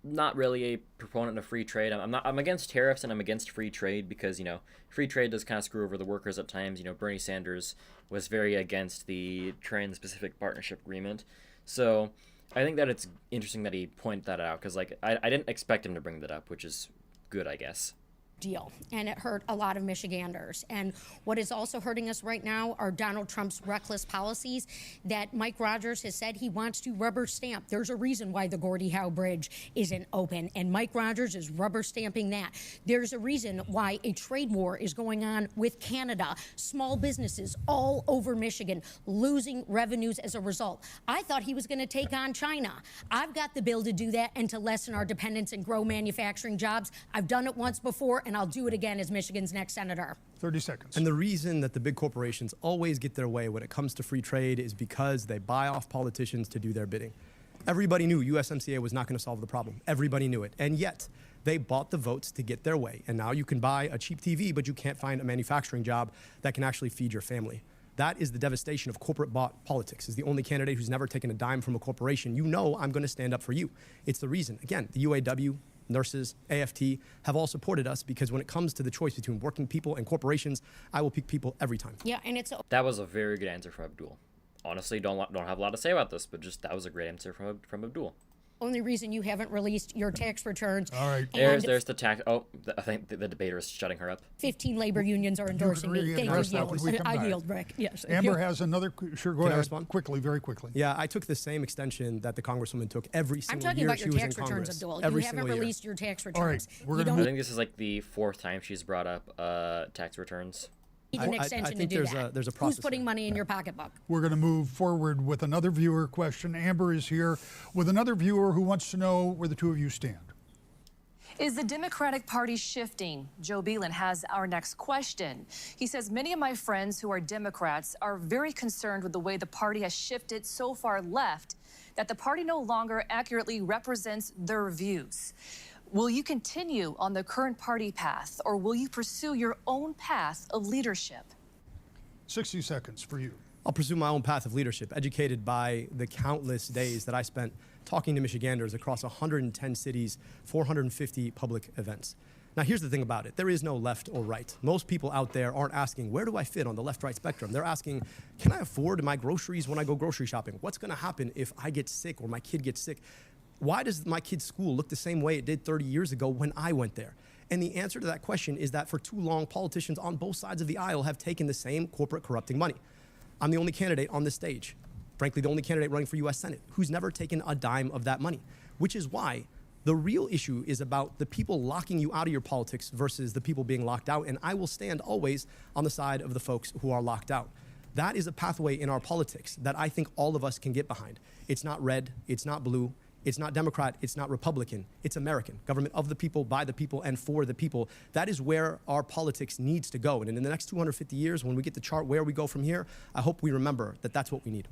not really a proponent of free trade. I'm against tariffs and I'm against free trade because, you know, free trade does kind of screw over the workers at times. You know, Bernie Sanders was very against the Trans-Pacific Partnership Agreement. So I think that it's interesting that he pointed that out because, like, I didn't expect him to bring that up, which is good, I guess. Deal, and it hurt a lot of Michiganders. And what is also hurting us right now are Donald Trump's reckless policies that Mike Rogers has said he wants to rubber stamp. There's a reason why the Gordie Howe Bridge isn't open, and Mike Rogers is rubber stamping that. There's a reason why a trade war is going on with Canada. Small businesses all over Michigan losing revenues as a result. I thought he was going to take on China. I've got the bill to do that and to lessen our dependence and grow manufacturing jobs. I've done it once before, and I'll do it again as Michigan's next senator. 30 seconds. And the reason that the big corporations always get their way when it comes to free trade is because they buy off politicians to do their bidding. Everybody knew USMCA was not going to solve the problem. Everybody knew it. And yet, they bought the votes to get their way. And now you can buy a cheap TV, but you can't find a manufacturing job that can actually feed your family. That is the devastation of corporate-bought politics. As the only candidate who's never taken a dime from a corporation, you know I'm going to stand up for you. It's the reason. Again, the UAW, nurses, AFT have all supported us because when it comes to the choice between working people and corporations, I will pick people every time. Yeah, and it's that was a very good answer from Abdul. Honestly, don't have a lot to say about this, but just that was a great answer from Abdul. only reason you haven't released your tax returns. All right. There's the tax. Oh, I think the debater is shutting her up. 15 labor unions are endorsing me. Thank you. I yield, Rick. Yes. Amber has another. Sure, go Can I ahead. respond? Quickly, very quickly. Yeah, I took the same extension that the Congresswoman took every I'm single talking year about she your was tax in returns, Congress. Abdul. Every You haven't single year. released your tax returns. All right, we're You gonna don't I think this is like the 4th time she's brought up tax returns. need an I extension think to do there's that. there's a Who's process putting there. money in your pocketbook? We're going to move forward with another viewer question. Amber is here with another viewer who wants to know where the two of you stand. Is the Democratic Party shifting? Joe Beelan has our next question. He says, many of my friends who are Democrats are very concerned with the way the party has shifted so far left that the party no longer accurately represents their views. Will you continue on the current party path, or will you pursue your own path of leadership? 60 seconds for you. I'll pursue my own path of leadership, educated by the countless days that I spent talking to Michiganders across 110 cities, 450 public events. Now, here's the thing about it. There is no left or right. Most people out there aren't asking, where do I fit on the left-right spectrum? They're asking, can I afford my groceries when I go grocery shopping? What's going to happen if I get sick or my kid gets sick? Why does my kid's school look the same way it did 30 years ago when I went there? And the answer to that question is that for too long, politicians on both sides of the aisle have taken the same corporate corrupting money. I'm the only candidate on this stage, frankly, the only candidate running for U.S. Senate, who's never taken a dime of that money, which is why the real issue is about the people locking you out of your politics versus the people being locked out. And I will stand always on the side of the folks who are locked out. That is a pathway in our politics that I think all of us can get behind. It's not red, it's not blue, it's not Democrat, it's not Republican, it's American. Government of the people, by the people, and for the people. That is where our politics needs to go. And in the next 250 years, when we get to chart where we go from here, I hope we remember that that's what we need.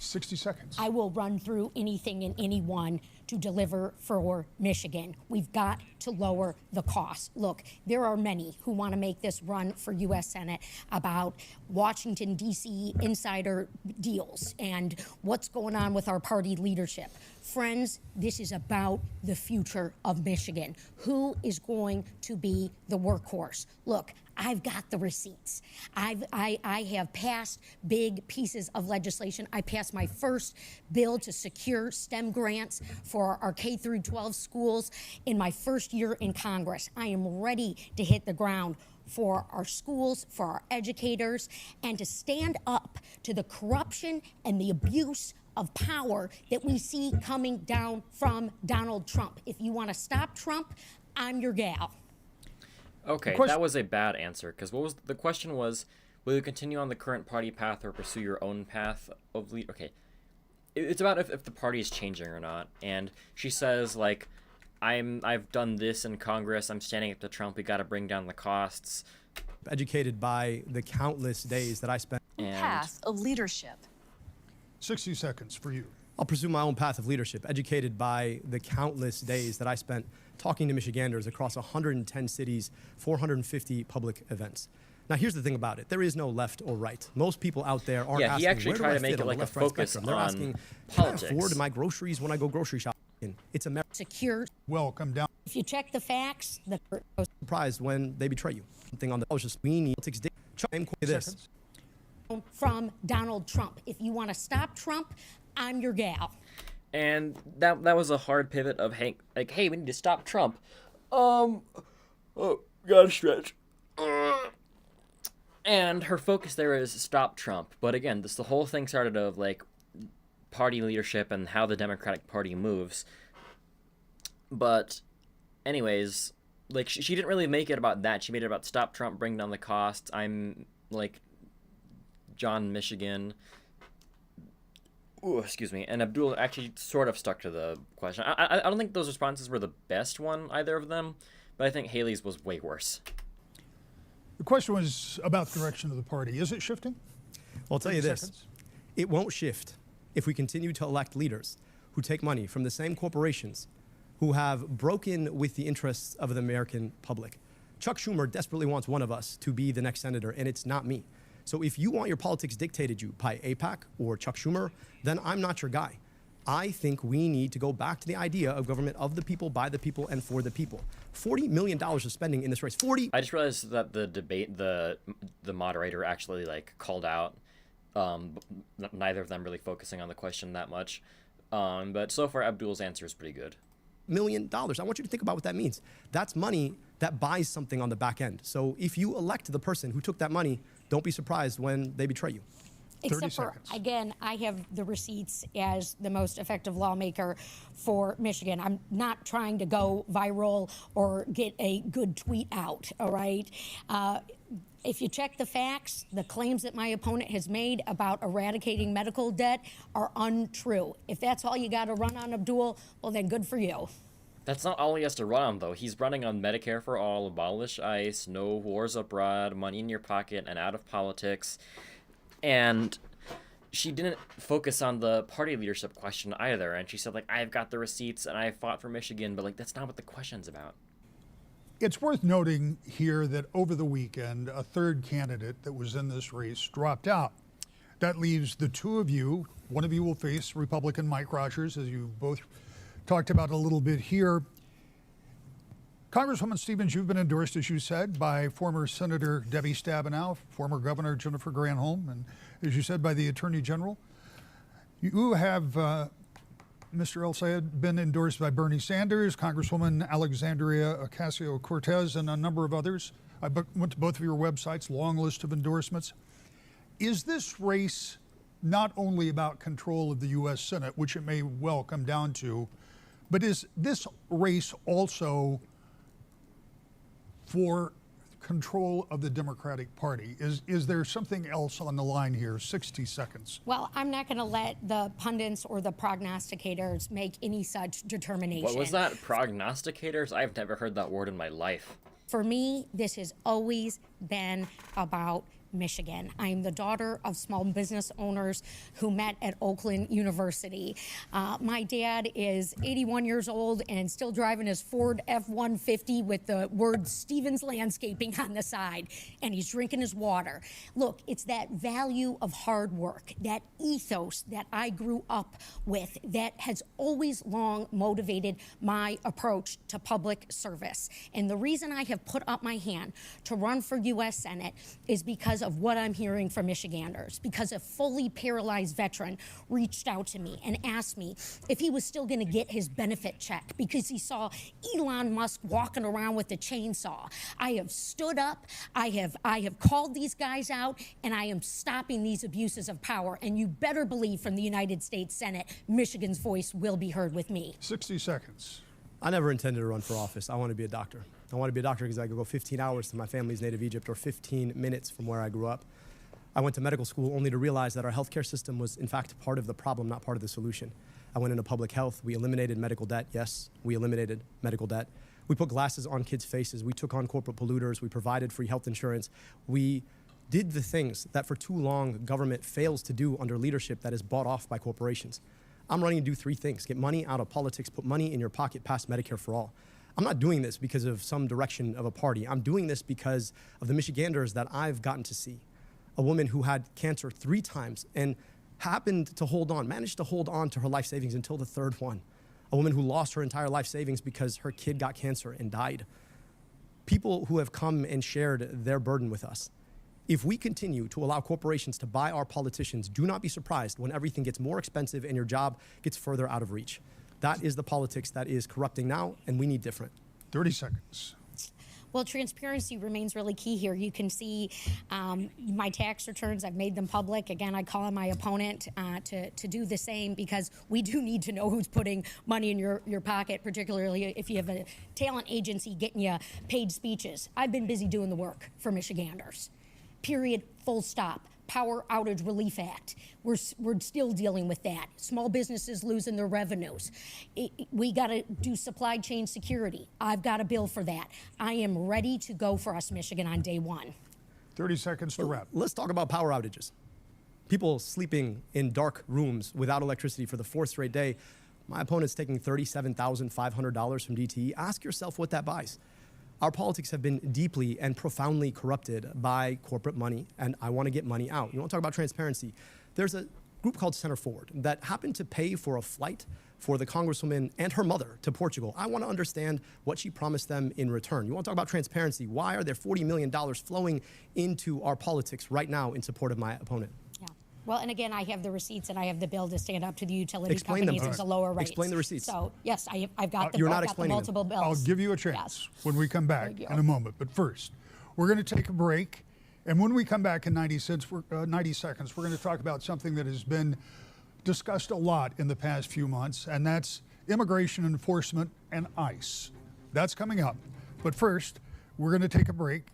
60 seconds. I will run through anything and anyone to deliver for Michigan. We've got to lower the cost. Look, there are many who want to make this run for U.S. Senate about Washington, D.C. insider deals and what's going on with our party leadership. Friends, this is about the future of Michigan. Who is going to be the workhorse? Look, I've got the receipts. I have passed big pieces of legislation. I passed my first bill to secure STEM grants for our K through 12 schools in my first year in Congress. I am ready to hit the ground for our schools, for our educators, and to stand up to the corruption and the abuse of power that we see coming down from Donald Trump. If you want to stop Trump, I'm your gal. Okay, that was a bad answer, because what was the question was, will you continue on the current party path or pursue your own path of lead? Okay, it's about if the party is changing or not. And she says, like, I've done this in Congress, I'm standing up to Trump, we got to bring down the costs. Educated by the countless days that I spent. Path of leadership. 60 seconds for you. I'll pursue my own path of leadership, educated by the countless days that I spent talking to Michiganders across 110 cities, 450 public events. Now, here's the thing about it. There is no left or right. Most people out there aren't asking, he actually where do tried I to make fit it on the like a left-right focus spectrum? They're on asking, politics. can I afford my groceries when I go grocery shopping? It's America. Secure. Welcome down. If you check the facts, the Surprised when they betray you. Something on the just we need politics. This. From Donald Trump. If you want to stop Trump, I'm your gal. And that was a hard pivot of hey, we need to stop Trump. Gotta stretch. And her focus there is stop Trump. But again, the whole thing started of like party leadership and how the Democratic Party moves. But anyways, like she didn't really make it about that. She made it about stop Trump, bring down the costs. I'm like John, Michigan. Ooh, excuse me. And Abdul actually sort of stuck to the question. I don't think those responses were the best one, either of them, but I think Haley's was way worse. The question was about the direction of the party. Is it shifting? Well, I'll tell you this. It won't shift if we continue to elect leaders who take money from the same corporations who have broken with the interests of the American public. Chuck Schumer desperately wants one of us to be the next senator, and it's not me. So if you want your politics dictated you by AIPAC or Chuck Schumer, then I'm not your guy. I think we need to go back to the idea of government of the people, by the people, and for the people. $40 million of spending in this race. I just realized that the debate, the moderator actually like called out neither of them really focusing on the question that much. But so far, Abdul's answer is pretty good. $1 million. I want you to think about what that means. That's money that buys something on the back end. So if you elect the person who took that money, don't be surprised when they betray you. Except for, again, I have the receipts as the most effective lawmaker for Michigan. I'm not trying to go viral or get a good tweet out, all right? If you check the facts, the claims that my opponent has made about eradicating medical debt are untrue. If that's all you got to run on, Abdul, well, then good for you. That's not all he has to run on, though. He's running on Medicare for all, abolish ICE, no wars abroad, money in your pocket, and out of politics. And she didn't focus on the party leadership question either. And she said, like, I've got the receipts and I fought for Michigan, but, like, that's not what the question's about. It's worth noting here that over the weekend, a third candidate that was in this race dropped out. That leaves the two of you. One of you will face Republican Mike Rogers, as you both talked about a little bit here. Congresswoman Stevens, you've been endorsed, as you said, by former Senator Debbie Stabenow, former Governor Jennifer Granholm, and as you said, by the Attorney General. You have, Mr. El-Sayed, been endorsed by Bernie Sanders, Congresswoman Alexandria Ocasio-Cortez, and a number of others. I went to both of your websites, long list of endorsements. Is this race not only about control of the U.S. Senate, which it may well come down to, but is this race also for control of the Democratic Party? Is there something else on the line here? 60 seconds. Well, I'm not going to let the pundits or the prognosticators make any such determination. What was that? Prognosticators? I've never heard that word in my life. For me, this has always been about Michigan. I am the daughter of small business owners who met at Oakland University. My dad is 81 years old and still driving his Ford F-150 with the word Stevens Landscaping on the side, and he's drinking his water. Look, it's that value of hard work, that ethos that I grew up with that has always long motivated my approach to public service. And the reason I have put up my hand to run for U.S. Senate is because of what I'm hearing from Michiganders, because a fully paralyzed veteran reached out to me and asked me if he was still going to get his benefit check because he saw Elon Musk walking around with a chainsaw. I have stood up, I have called these guys out, and I am stopping these abuses of power. And you better believe from the United States Senate, Michigan's voice will be heard with me. 60 seconds. I never intended to run for office. I want to be a doctor. I want to be a doctor because I could go 15 hours to my family's native Egypt or 15 minutes from where I grew up. I went to medical school only to realize that our healthcare system was, in fact, part of the problem, not part of the solution. I went into public health. We eliminated medical debt. Yes, we eliminated medical debt. We put glasses on kids' faces. We took on corporate polluters. We provided free health insurance. We did the things that for too long government fails to do under leadership that is bought off by corporations. I'm running to do three things: get money out of politics, put money in your pocket, pass Medicare for all. I'm not doing this because of some direction of a party. I'm doing this because of the Michiganders that I've gotten to see. A woman who had cancer 3 times and happened to managed to hold on to her life savings until the 3rd one. A woman who lost her entire life savings because her kid got cancer and died. People who have come and shared their burden with us. If we continue to allow corporations to buy our politicians, do not be surprised when everything gets more expensive and your job gets further out of reach. That is the politics that is corrupting now, and we need different. 30 seconds. Well, transparency remains really key here. You can see my tax returns. I've made them public. Again, I call on my opponent to do the same, because we do need to know who's putting money in your pocket, particularly if you have a talent agency getting you paid speeches. I've been busy doing the work for Michiganders. Period, full stop. Power Outage Relief Act. We're still dealing with that. Small businesses losing their revenues. We got to do supply chain security. I've got a bill for that. I am ready to go for us, Michigan, on day one. 30 seconds to wrap. Let's talk about power outages. People sleeping in dark rooms without electricity for the 4th straight day. My opponent's taking $37,500 from DTE. Ask yourself what that buys. Our politics have been deeply and profoundly corrupted by corporate money, and I want to get money out. You want to talk about transparency? There's a group called Center Forward that happened to pay for a flight for the Congresswoman and her mother to Portugal. I want to understand what she promised them in return. You want to talk about transparency? Why are there $40 million flowing into our politics right now in support of my opponent? Well, and again, I have the receipts and I have the bill to stand up to the utility Explain companies them. and to lower rates. Explain the receipts. So, yes, I've got the, You're not I've got the explaining multiple them. bills. I'll give you a chance when we come back in a moment. But first, we're going to take a break. And when we come back in 90 seconds, we're going to talk about something that has been discussed a lot in the past few months, and that's immigration enforcement and ICE. That's coming up. But first, we're going to take a break.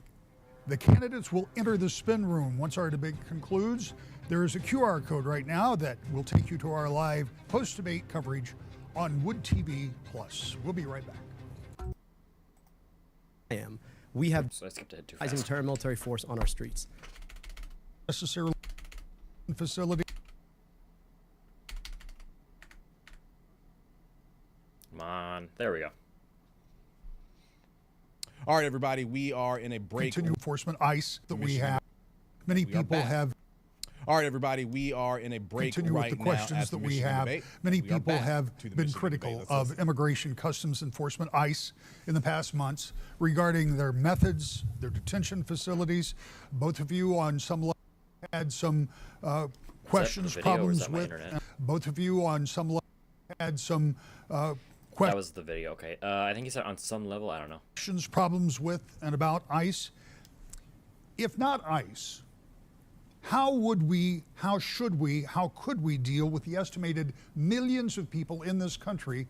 The candidates will enter the spin room once our debate concludes. There is a QR code right now that will take you to our live post-debate coverage on Wood TV Plus. We'll be right back. We have So I skipped ahead too rising fast. paramilitary force on our streets. Necessarily facility. Come on. There we go. All right, everybody, we are in a break. Continue enforcement ICE that we have. Many people have. All right, everybody, we are in a break Continue right with the now questions at the that we Michigan have. debate. Many We are people back have to the been Michigan critical debate. Let's of listen. immigration customs enforcement ICE in the past months regarding their methods, their detention facilities. Both of you on some level had some questions, video or was problems that my with. internet? Both of you on some level had some That was the video. Okay. I think he said on some level. I don't know. questions, problems with and about ICE. If not ICE, how could we deal with the estimated millions of people in this country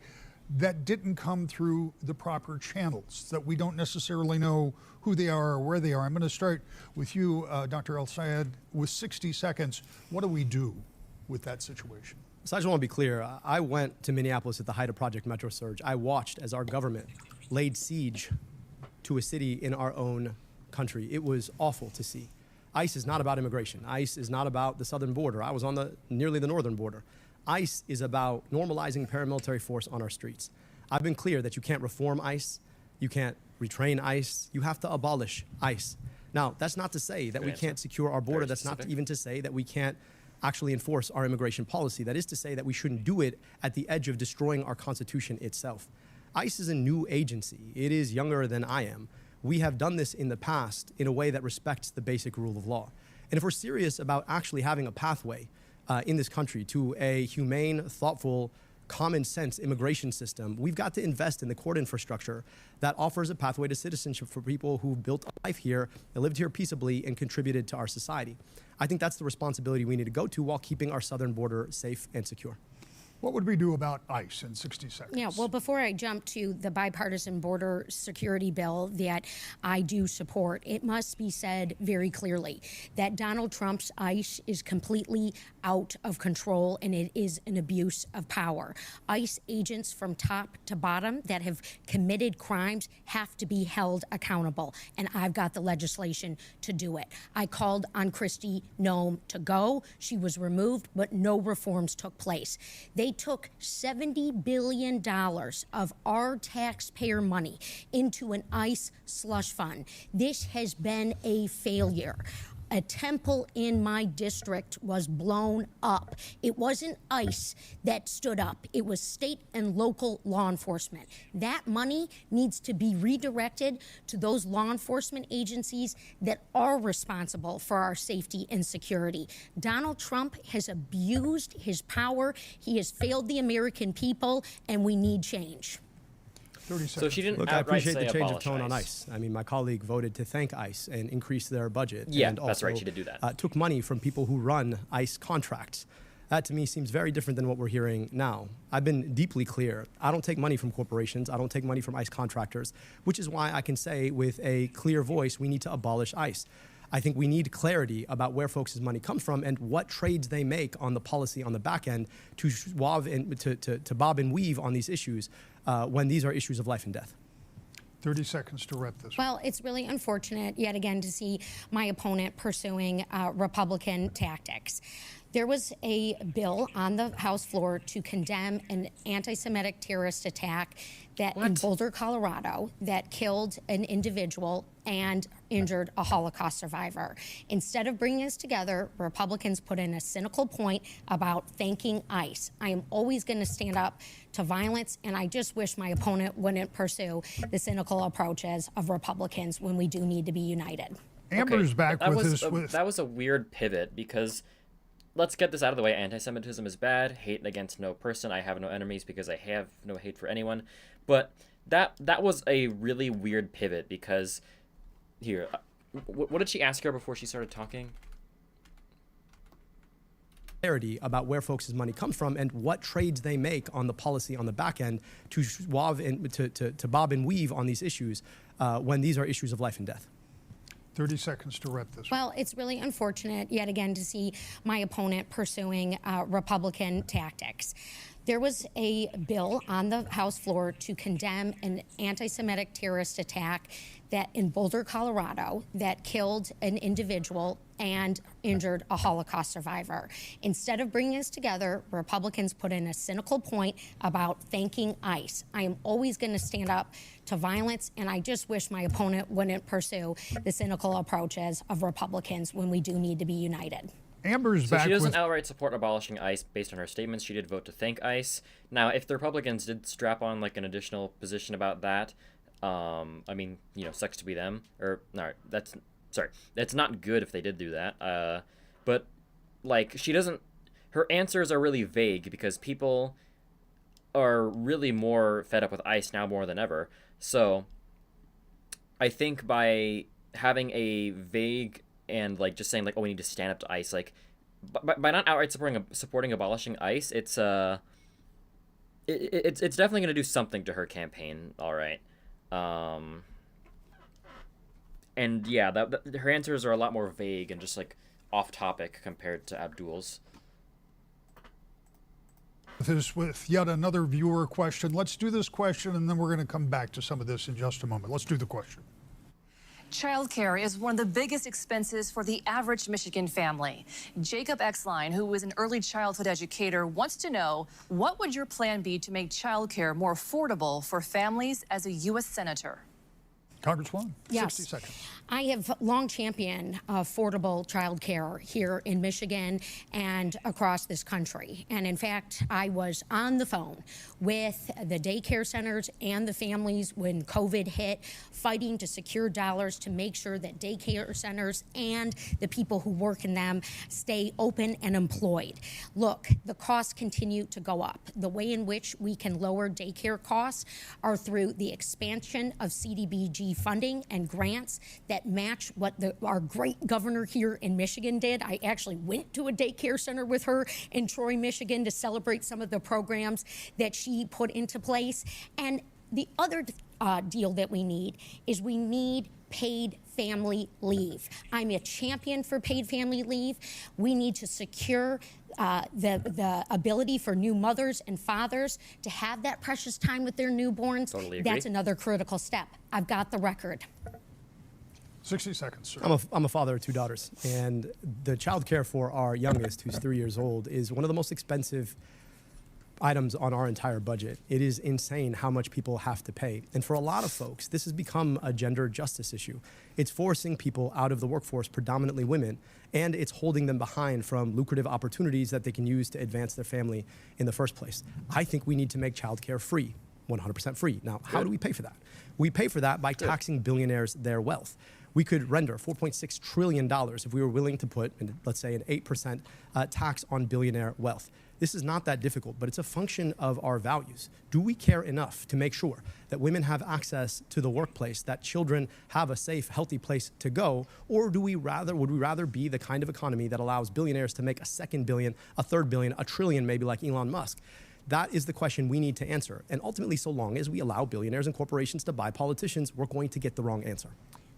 that didn't come through the proper channels, that we don't necessarily know who they are or where they are? I'm going to start with you, Dr. El-Sayed, with 60 seconds. What do we do with that situation? So I just want to be clear. I went to Minneapolis at the height of Project Metro Surge. I watched as our government laid siege to a city in our own country. It was awful to see. ICE is not about immigration. ICE is not about the southern border. I was on nearly the northern border. ICE is about normalizing paramilitary force on our streets. I've been clear that you can't reform ICE, you can't retrain ICE, you have to abolish ICE. Now, that's not to say that we can't secure our border. That's not even to say that we can't actually enforce our immigration policy. That is to say that we shouldn't do it at the edge of destroying our Constitution itself. ICE is a new agency. It is younger than I am. We have done this in the past in a way that respects the basic rule of law. And if we're serious about actually having a pathway in this country to a humane, thoughtful, common sense immigration system, we've got to invest in the court infrastructure that offers a pathway to citizenship for people who built a life here, that lived here peaceably, and contributed to our society. I think that's the responsibility we need to go to while keeping our southern border safe and secure. What would we do about ICE in 60 seconds? Yeah, well, before I jump to the bipartisan border security bill that I do support, it must be said very clearly that Donald Trump's ICE is completely out of control and it is an abuse of power. ICE agents from top to bottom that have committed crimes have to be held accountable, and I've got the legislation to do it. I called on Kristi Noem to go. She was removed, but no reforms took place. They took $70 billion of our taxpayer money into an ICE slush fund. This has been a failure. A temple in my district was blown up. It wasn't ICE that stood up. It was state and local law enforcement. That money needs to be redirected to those law enforcement agencies that are responsible for our safety and security. Donald Trump has abused his power. He has failed the American people, and we need change. 30 seconds. So she didn't Look, I outright appreciate say the change of abolish tone on ICE. ICE. I mean, my colleague voted to thank ICE and increase their budget. Yeah, and that's right. also, She did do that. Took money from people who run ICE contracts. That to me seems very different than what we're hearing now. I've been deeply clear. I don't take money from corporations. I don't take money from ICE contractors, which is why I can say with a clear voice, we need to abolish ICE. I think we need clarity about where folks' money comes from and what trades they make on the policy on the back end to bob and weave on these issues when these are issues of life and death. 30 seconds to wrap this. Well, it's really unfortunate yet again to see my opponent pursuing Republican tactics. There was a bill on the House floor to condemn an anti-Semitic terrorist attack that in Boulder, Colorado, that killed an individual and injured a Holocaust survivor. Instead of bringing us together, Republicans put in a cynical point about thanking ICE. I am always going to stand up to violence, and I just wish my opponent wouldn't pursue the cynical approaches of Republicans when we do need to be united. Amber's back that with was us. That was a weird pivot because let's get this out of the way. Anti-Semitism is bad. Hate against no person. I have no enemies because I have no hate for anyone. But that was a really weird pivot because here, what did she ask her before she started talking? Clarity about where folks' money comes from and what trades they make on the policy on the back end to bob and weave on these issues when these are issues of life and death. 30 seconds to wrap this. Well, it's really unfortunate yet again to see my opponent pursuing Republican tactics. There was a bill on the House floor to condemn an anti-Semitic terrorist attack that in Boulder, Colorado, that killed an individual and injured a Holocaust survivor. Instead of bringing us together, Republicans put in a cynical point about thanking ICE. I am always going to stand up to violence, and I just wish my opponent wouldn't pursue the cynical approaches of Republicans when we do need to be united. Amber's so back she doesn't with... outright support abolishing ICE based on her statements. She did vote to thank ICE. Now, if the Republicans did strap on like an additional position about that, I mean, you know, sucks to be them. Or no, that's not good if they did do that. But like, she doesn't. Her answers are really vague because people are really more fed up with ICE now more than ever. So I think by having a vague and like just saying like, oh, we need to stand up to ICE, like by not outright supporting abolishing ICE, it's definitely going to do something to her campaign. All right. And yeah, her answers are a lot more vague and just like off topic compared to Abdul's. With yet another viewer question. Let's do this question and then we're going to come back to some of this in just a moment. Let's do the question. Childcare is one of the biggest expenses for the average Michigan family. Jacob Exline, who is an early childhood educator, wants to know, what would your plan be to make childcare more affordable for families as a U.S. Senator? Congresswoman, Yes. 60 seconds. I have long championed affordable child care here in Michigan and across this country. And in fact, I was on the phone with the daycare centers and the families when COVID hit, fighting to secure dollars to make sure that daycare centers and the people who work in them stay open and employed. Look, the costs continue to go up. The way in which we can lower daycare costs are through the expansion of CDBG funding and grants that match what our great governor here in Michigan did. I actually went to a daycare center with her in Troy, Michigan to celebrate some of the programs that she put into place. And the other deal that we need is we need paid family leave. I'm a champion for paid family leave. We need to secure the ability for new mothers and fathers to have that precious time with their newborns. Totally agree. That's another critical step. I've got the record. 60 seconds, sir. I'm a father of 2 daughters, and the child care for our youngest, who's 3 years old, is one of the most expensive items on our entire budget. It is insane how much people have to pay. And for a lot of folks, this has become a gender justice issue. It's forcing people out of the workforce, predominantly women, and it's holding them behind from lucrative opportunities that they can use to advance their family in the first place. I think we need to make childcare free, 100% free. Now, how do we pay for that? We pay for that by taxing billionaires their wealth. We could render $4.6 trillion if we were willing to put, let's say, an 8% tax on billionaire wealth. This is not that difficult, but it's a function of our values. Do we care enough to make sure that women have access to the workplace, that children have a safe, healthy place to go, or would we rather be the kind of economy that allows billionaires to make a second billion, a third billion, a trillion, maybe like Elon Musk? That is the question we need to answer. And ultimately, so long as we allow billionaires and corporations to buy politicians, we're going to get the wrong answer.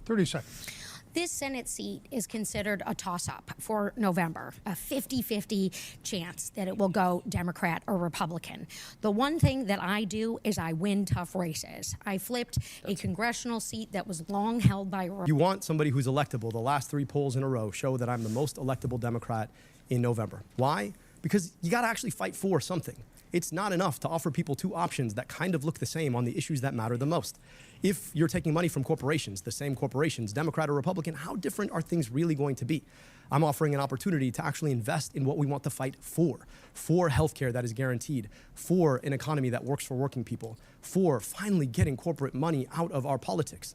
30 seconds. This Senate seat is considered a toss-up for November, a 50-50 chance that it will go Democrat or Republican. The one thing that I do is I win tough races. I flipped a congressional seat that was long held by... You want somebody who's electable. The last 3 polls in a row show that I'm the most electable Democrat in November. Why? Because you got to actually fight for something. It's not enough to offer people 2 options that kind of look the same on the issues that matter the most. If you're taking money from corporations, the same corporations, Democrat or Republican, how different are things really going to be? I'm offering an opportunity to actually invest in what we want to fight for healthcare that is guaranteed, for an economy that works for working people, for finally getting corporate money out of our politics.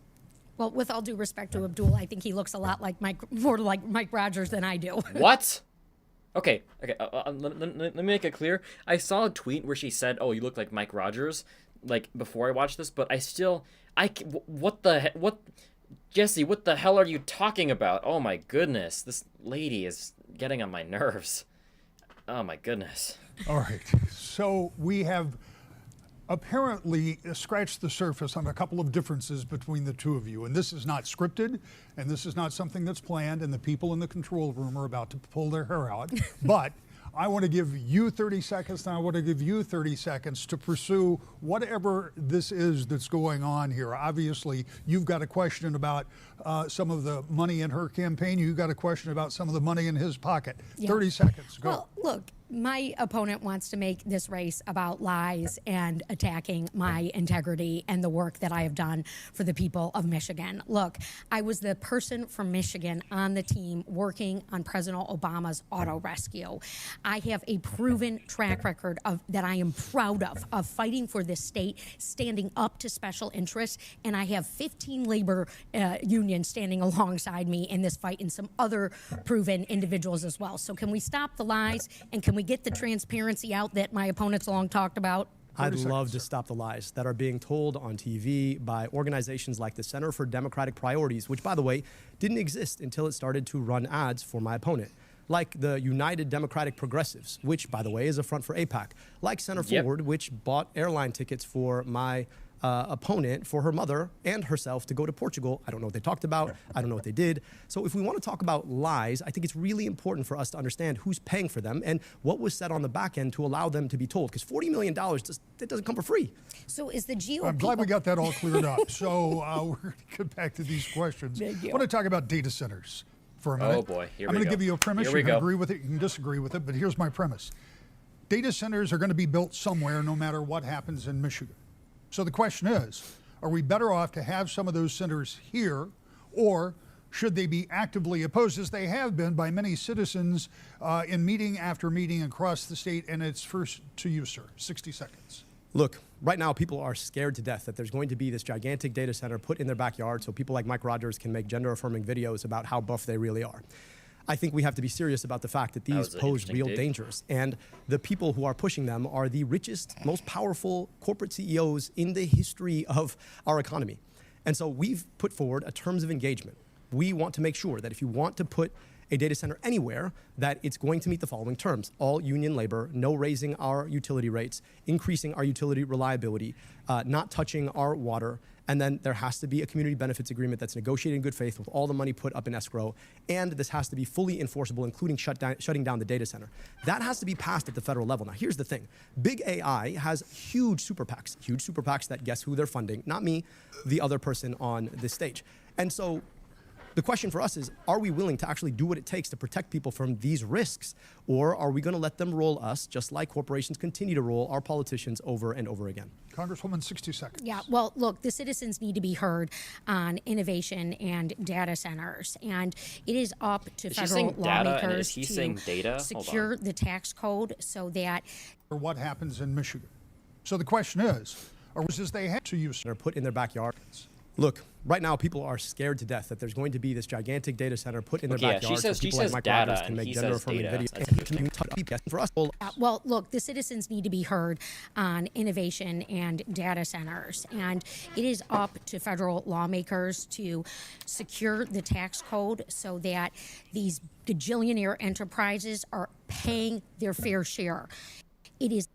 Well, with all due respect to Abdul, I think he looks a lot like more like Mike Rogers than I do. What? Okay. Let me make it clear. I saw a tweet where she said, "Oh, you look like Mike Rogers," like before I watched this, but Jesse, what the hell are you talking about? Oh my goodness, this lady is getting on my nerves. Oh my goodness. All right, so we have apparently scratched the surface on a couple of differences between the two of you, and this is not scripted, and this is not something that's planned, and the people in the control room are about to pull their hair out, but I want to give you 30 seconds, and I want to give you 30 seconds to pursue whatever this is that's going on here. Obviously, you've got a question about some of the money in her campaign. You've got a question about some of the money in his pocket. Yeah. 30 seconds, go. Well, look, my opponent wants to make this race about lies and attacking my integrity and the work that I have done for the people of Michigan. Look, I was the person from Michigan on the team working on President Obama's auto rescue. I have a proven track record that I am proud of fighting for this state, standing up to special interests, and I have 15 labor unions standing alongside me in this fight and some other proven individuals as well. So can we stop the lies, and can we get the transparency out that my opponents long talked about? I'd love to stop the lies that are being told on TV by organizations like the Center for Democratic Priorities, which, by the way, didn't exist until it started to run ads for my opponent. Like the United Democratic Progressives, which, by the way, is a front for AIPAC. Like Center Forward, which bought airline tickets for my opponent for her mother and herself to go to Portugal. I don't know what they talked about. I don't know what they did. So if we want to talk about lies, I think it's really important for us to understand who's paying for them and what was said on the back end to allow them to be told. Because $40 million, it doesn't come for free. So is the GOP... I'm glad we got that all cleared up. So we're going to get back to these questions. I want to talk about data centers for a minute. Oh boy, here we go. I'm going to give you a premise. Here we You can go. agree with it, you can disagree with it, but here's my premise. Data centers are going to be built somewhere no matter what happens in Michigan. So the question is, are we better off to have some of those centers here, or should they be actively opposed, as they have been by many citizens in meeting after meeting across the state? And it's first to you, sir. 60 seconds. Look, right now people are scared to death that there's going to be this gigantic data center put in their backyard so people like Mike Rogers can make gender-affirming videos about how buff they really are. I think we have to be serious about the fact that these pose real dangers. And the people who are pushing them are the richest, most powerful corporate CEOs in the history of our economy. And so we've put forward a terms of engagement. We want to make sure that if you want to put a data center anywhere, that it's going to meet the following terms: all union labor, no raising our utility rates, increasing our utility reliability, not touching our water, and then there has to be a community benefits agreement that's negotiated in good faith with all the money put up in escrow, and this has to be fully enforceable, including shutting down the data center. That has to be passed at the federal level. Now, here's the thing. Big AI has huge super PACs that guess who they're funding, not me, the other person on this stage. And so the question for us is, are we willing to actually do what it takes to protect people from these risks? Or are we going to let them roll us, just like corporations continue to roll our politicians over and over again? Congresswoman, 60 seconds. Yeah, well, look, the citizens need to be heard on innovation and data centers. And it is up to federal lawmakers to secure the tax code so that... Or what happens in Michigan. So the question is, or was they have to use... They're put in their backyard. Look, right now people are scared to death that there's going to be this gigantic data center put in their backyard so people like Mike Rogers can make gender-affirming videos. For us, well, look, the citizens need to be heard on innovation and data centers, and it is up to federal lawmakers to secure the tax code so that these gajillionaire enterprises are paying their fair share. It is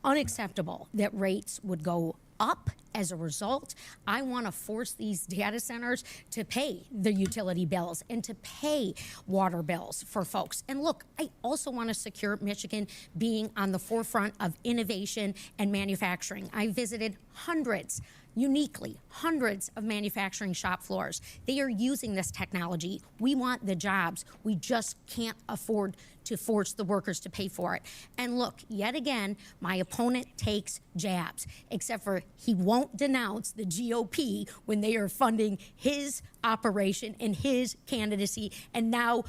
unacceptable that rates would go up as a result. I want to force these data centers to pay the utility bills and to pay water bills for folks. And look, I also want to secure Michigan being on the forefront of innovation and manufacturing. I visited hundreds of manufacturing shop floors. They are using this technology. We want the jobs. We just can't afford to force the workers to pay for it. And look, yet again, my opponent takes jabs, except for he won't denounce the GOP when they are funding his operation and his candidacy, and now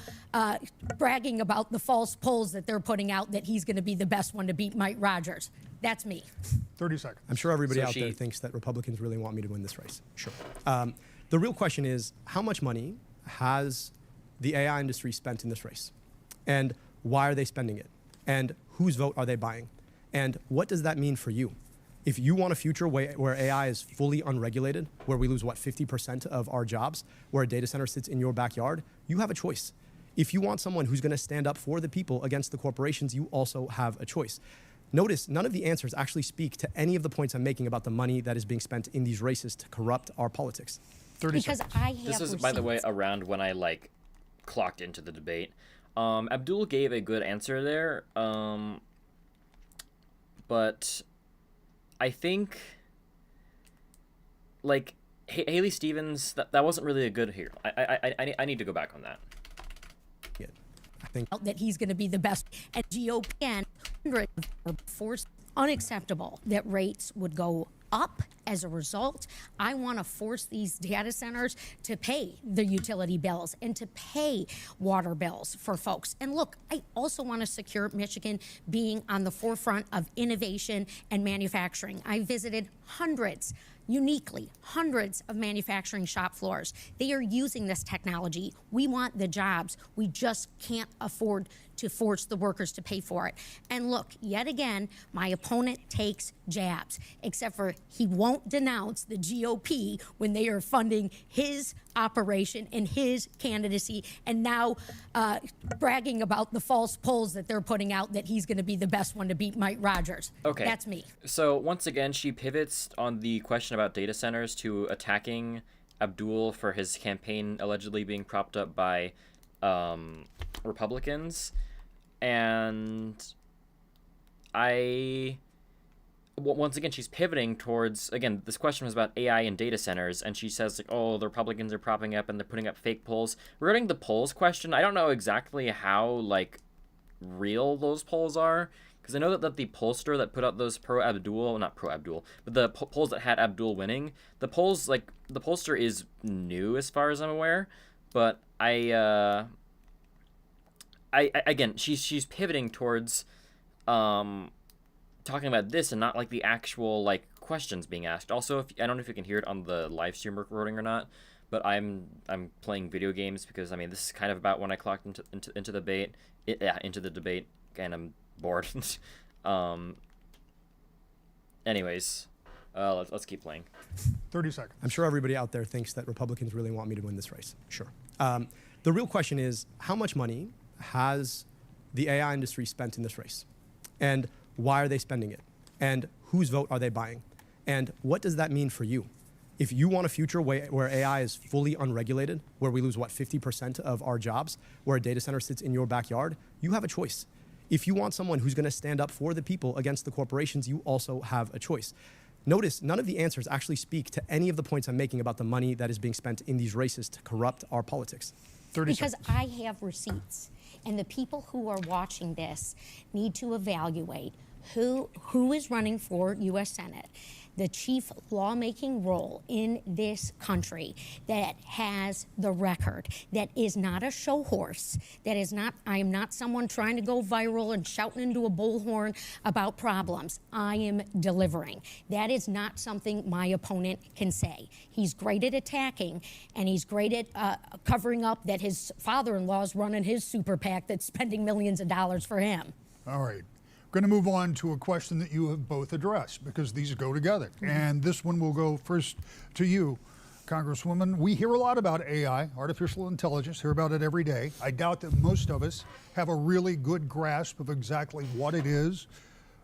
bragging about the false polls that they're putting out that he's going to be the best one to beat Mike Rogers. That's me. 30 seconds. I'm sure everybody out there thinks that Republicans really want me to win this race. Sure. The real question is, how much money has the AI industry spent in this race? And why are they spending it? And whose vote are they buying? And what does that mean for you? If you want a future where AI is fully unregulated, where we lose, 50% of our jobs, where a data center sits in your backyard, you have a choice. If you want someone who's going to stand up for the people against the corporations, you also have a choice. Notice, none of the answers actually speak to any of the points I'm making about the money that is being spent in these races to corrupt our politics. 30 because seconds. I have This is, by the way, around when I clocked into the debate. Abdul gave a good answer there, but I think Haley Stevens, that wasn't really a good here. I need to go back on that. Yeah, I think that he's going to be the best at GOP and force unacceptable that rates would go up as a result. I want to force these data centers to pay the utility bills and to pay water bills for folks. And look, I also want to secure Michigan being on the forefront of innovation and manufacturing. I visited hundreds of manufacturing shop floors. They are using this technology. We want the jobs. We just can't afford to force the workers to pay for it. And look, yet again, my opponent takes jabs, except for he won't denounce the GOP when they are funding his operation and his candidacy, and now bragging about the false polls that they're putting out that he's going to be the best one to beat Mike Rogers. Okay. That's me. So once again, she pivots on the question about data centers to attacking Abdul for his campaign allegedly being propped up by Republicans. And once again, she's pivoting towards, again, this question was about AI and data centers, and she says, like, oh, the Republicans are propping up and they're putting up fake polls. Regarding the polls question, I don't know exactly how, like, real those polls are, because I know that the pollster that put out those not pro-Abdul, but the polls that had Abdul winning, the polls, like, the pollster is new as far as I'm aware, but again, she's pivoting towards, talking about this and not like the actual like questions being asked. Also, I don't know if you can hear it on the live stream recording or not, but I'm playing video games because I mean this is kind of about when I clocked into the debate, into the debate, and I'm bored. Anyways, let's keep playing. 30 seconds. I'm sure everybody out there thinks that Republicans really want me to win this race. Sure. The real question is, how much money has the AI industry spent in this race? And why are they spending it? And whose vote are they buying? And what does that mean for you? If you want a future where AI is fully unregulated, where we lose, 50% of our jobs, where a data center sits in your backyard, you have a choice. If you want someone who's going to stand up for the people against the corporations, you also have a choice. Notice, none of the answers actually speak to any of the points I'm making about the money that is being spent in these races to corrupt our politics. 30 because seconds. I have receipts, and the people who are watching this need to evaluate who is running for U.S. Senate, the chief lawmaking role in this country that has the record, that is not a show horse, that is not, I am not someone trying to go viral and shouting into a bullhorn about problems. I am delivering. That is not something my opponent can say. He's great at attacking, and he's great at covering up that his father-in-law is running his super PAC that's spending millions of dollars for him. All right. Going to move on to a question that you have both addressed because these go together. And this one will go first to you, Congresswoman. We hear a lot about AI, artificial intelligence, hear about it every day. I doubt that most of us have a really good grasp of exactly what it is,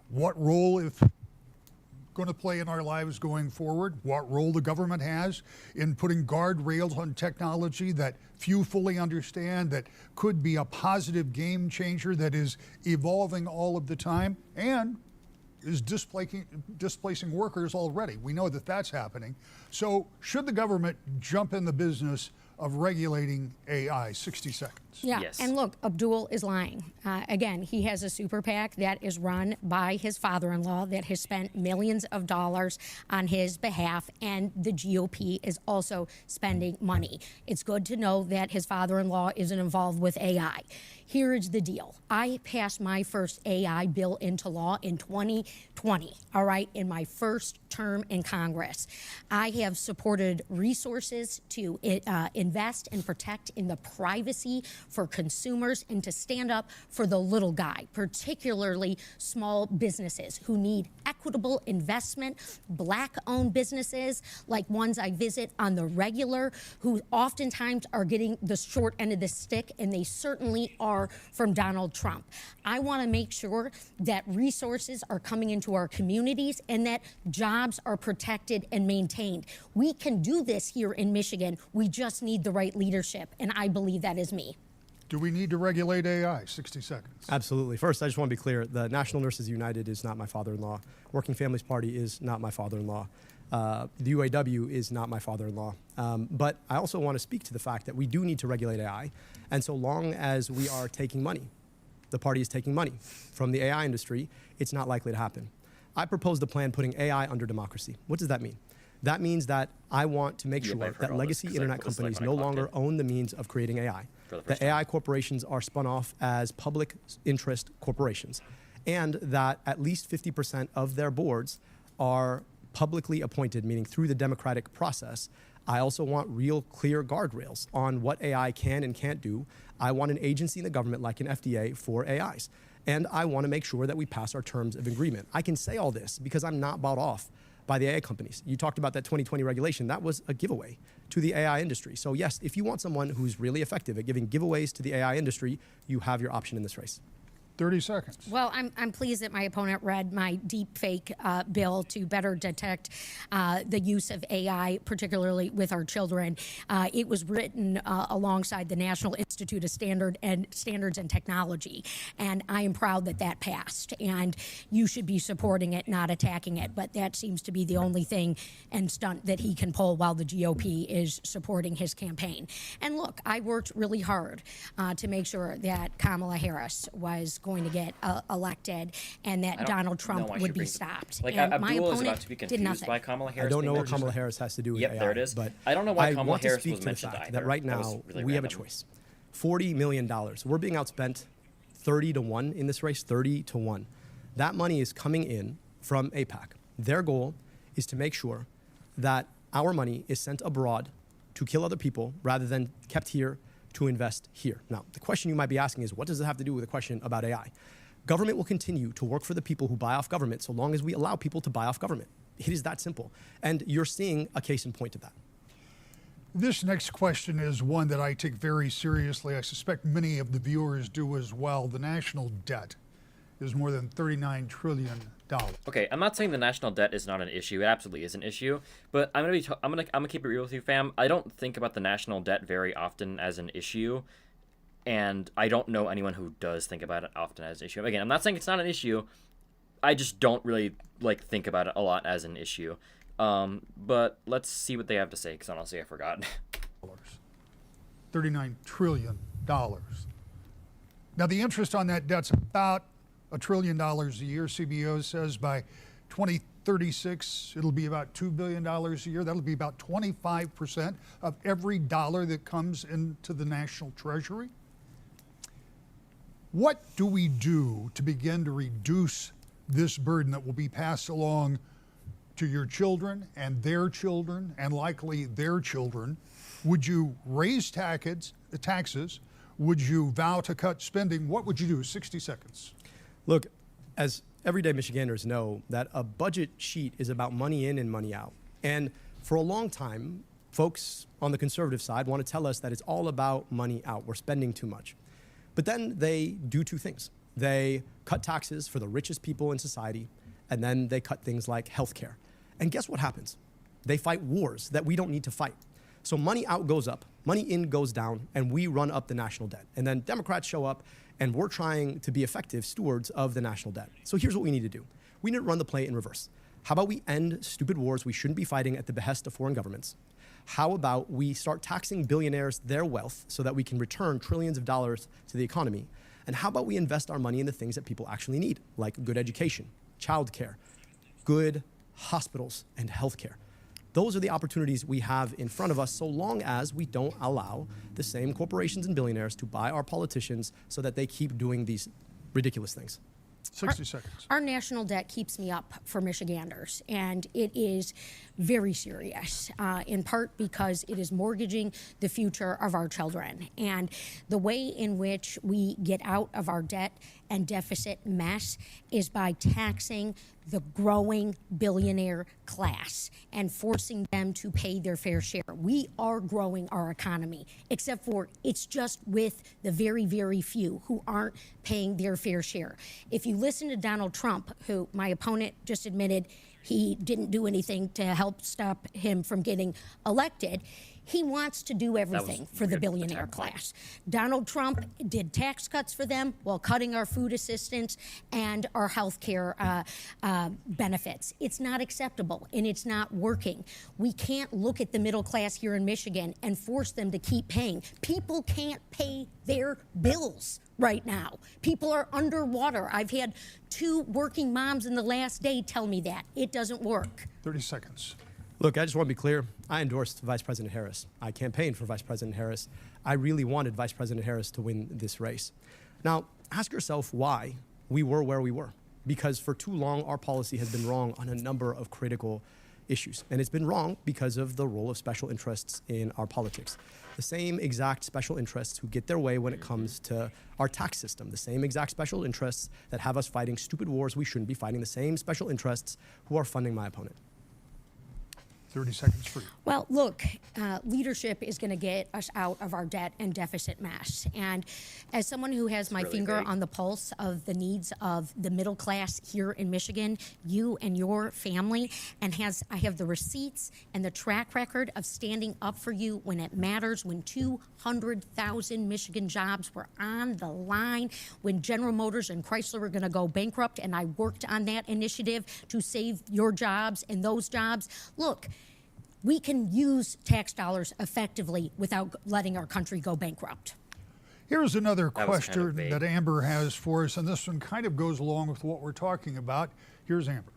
what role it's going to play in our lives going forward, what role the government has in putting guardrails on technology that few fully understand, that could be a positive game changer that is evolving all of the time and is displacing workers already. We know that that's happening. So should the government jump in the business of regulating AI? 60 seconds. Yeah, Yes. and look, Abdul is lying. Again, he has a super PAC that is run by his father-in-law that has spent millions of dollars on his behalf, and the GOP is also spending money. It's good to know that his father-in-law isn't involved with AI. Here is the deal. I passed my first AI bill into law in 2020, all right, in my first term in Congress. I have supported resources to invest and protect in the privacy for consumers and to stand up for the little guy, particularly small businesses who need equitable investment, Black-owned businesses like ones I visit on the regular, who oftentimes are getting the short end of the stick, and they certainly are from Donald Trump. I want to make sure that resources are coming into our communities and that jobs are protected and maintained. We can do this here in Michigan. We just need the right leadership, and I believe that is me. Do we need to regulate AI? 60 seconds. Absolutely. First, I just want to be clear. The National Nurses United is not my father-in-law. Working Families Party is not my father-in-law. The UAW is not my father-in-law. But I also want to speak to the fact that we do need to regulate AI. And so long as we are taking money, the party is taking money from the AI industry, it's not likely to happen. I proposed a plan putting AI under democracy. What does that mean? That means that I want to make sure that legacy internet companies no longer own the means of creating AI. That AI corporations are spun off as public interest corporations, and that at least 50% of their boards are publicly appointed, meaning through the democratic process, I also want real clear guardrails on what AI can and can't do. I want an agency in the government like an FDA for AIs. And I want to make sure that we pass our terms of agreement. I can say all this because I'm not bought off by the AI companies. You talked about that 2020 regulation. That was a giveaway to the AI industry. So yes, if you want someone who's really effective at giving giveaways to the AI industry, you have your option in this race. 30 seconds. Well, I'm pleased that my opponent read my deep fake bill to better detect the use of AI, particularly with our children. It was written alongside the National Institute of Standards and Technology, and I am proud that that passed. And you should be supporting it, not attacking it. But that seems to be the only thing and stunt that he can pull while the GOP is supporting his campaign. And look, I worked really hard to make sure that Kamala Harris was going to get elected and that Donald Trump would be stopped. Like, and Abdul my is opponent about to be did confused nothing. by Kamala Harris. I don't know what Kamala Harris has to do with AI. Yep, there it is. But I don't know why I Kamala want to Harris speak was to the mentioned fact either. that right That was now really we have a random. choice. $40 million. We're being outspent 30-1 in this race, 30-1. That money is coming in from AIPAC. Their goal is to make sure that our money is sent abroad to kill other people rather than kept here to invest here. Now, the question you might be asking is, what does it have to do with a question about AI? Government will continue to work for the people who buy off government so long as we allow people to buy off government. It is that simple. And you're seeing a case in point of that. This next question is one that I take very seriously. I suspect many of the viewers do as well. The national debt is more than $39 trillion. Okay, I'm not saying the national debt is not an issue. It absolutely is an issue. But I'm gonna keep it real with you, fam. I don't think about the national debt very often as an issue, and I don't know anyone who does think about it often as an issue. Again, I'm not saying it's not an issue. I just don't really think about it a lot as an issue. But let's see what they have to say, because honestly, I forgot. $39 trillion. Now, the interest on that debt's about $1 trillion a year. CBO says by 2036, it'll be about $2 billion a year. That'll be about 25% of every dollar that comes into the national treasury. What do we do to begin to reduce this burden that will be passed along to your children and likely their children? Would you raise taxes? Would you vow to cut spending? What would you do? 60 seconds. Look, as everyday Michiganders know, that a budget sheet is about money in and money out. And for a long time, folks on the conservative side want to tell us that it's all about money out. We're spending too much. But then they do two things. They cut taxes for the richest people in society, and then they cut things like healthcare. And guess what happens? They fight wars that we don't need to fight. So money out goes up, money in goes down, and we run up the national debt. And then Democrats show up, and we're trying to be effective stewards of the national debt. So here's what we need to do. We need to run the play in reverse. How about we end stupid wars we shouldn't be fighting at the behest of foreign governments? How about we start taxing billionaires their wealth so that we can return trillions of dollars to the economy? And how about we invest our money in the things that people actually need, like good education, childcare, good hospitals, and healthcare? Those are the opportunities we have in front of us, so long as we don't allow the same corporations and billionaires to buy our politicians so that they keep doing these ridiculous things. 60 seconds. Our national debt keeps me up for Michiganders, and it is very serious, in part because it is mortgaging the future of our children. And the way in which we get out of our debt and deficit mess is by taxing the growing billionaire class and forcing them to pay their fair share. We are growing our economy, except for it's just with the very, very few who aren't paying their fair share. If you listen to Donald Trump, who my opponent just admitted he didn't do anything to help stop him from getting elected, he wants to do everything for the billionaire class. Donald Trump did tax cuts for them while cutting our food assistance and our health care benefits. It's not acceptable, and it's not working. We can't look at the middle class here in Michigan and force them to keep paying. People can't pay their bills right now. People are underwater. I've had 2 working moms in the last day tell me that. It doesn't work. 30 seconds. Look, I just want to be clear. I endorsed Vice President Harris. I campaigned for Vice President Harris. I really wanted Vice President Harris to win this race. Now, ask yourself why we were where we were. Because for too long, our policy has been wrong on a number of critical issues. And it's been wrong because of the role of special interests in our politics. The same exact special interests who get their way when it comes to our tax system, the same exact special interests that have us fighting stupid wars we shouldn't be fighting, the same special interests who are funding my opponent. 30 seconds for you. Well, look, leadership is going to get us out of our debt and deficit mess. And as someone who has my finger on the pulse of the needs of the middle class here in Michigan, you and your family, and I have the receipts and the track record of standing up for you when it matters, when 200,000 Michigan jobs were on the line, when General Motors and Chrysler were going to go bankrupt, and I worked on that initiative to save your jobs and those jobs. Look, we can use tax dollars effectively without letting our country go bankrupt. Here's another question that Amber has for us, and this one kind of goes along with what we're talking about. Here's Amber.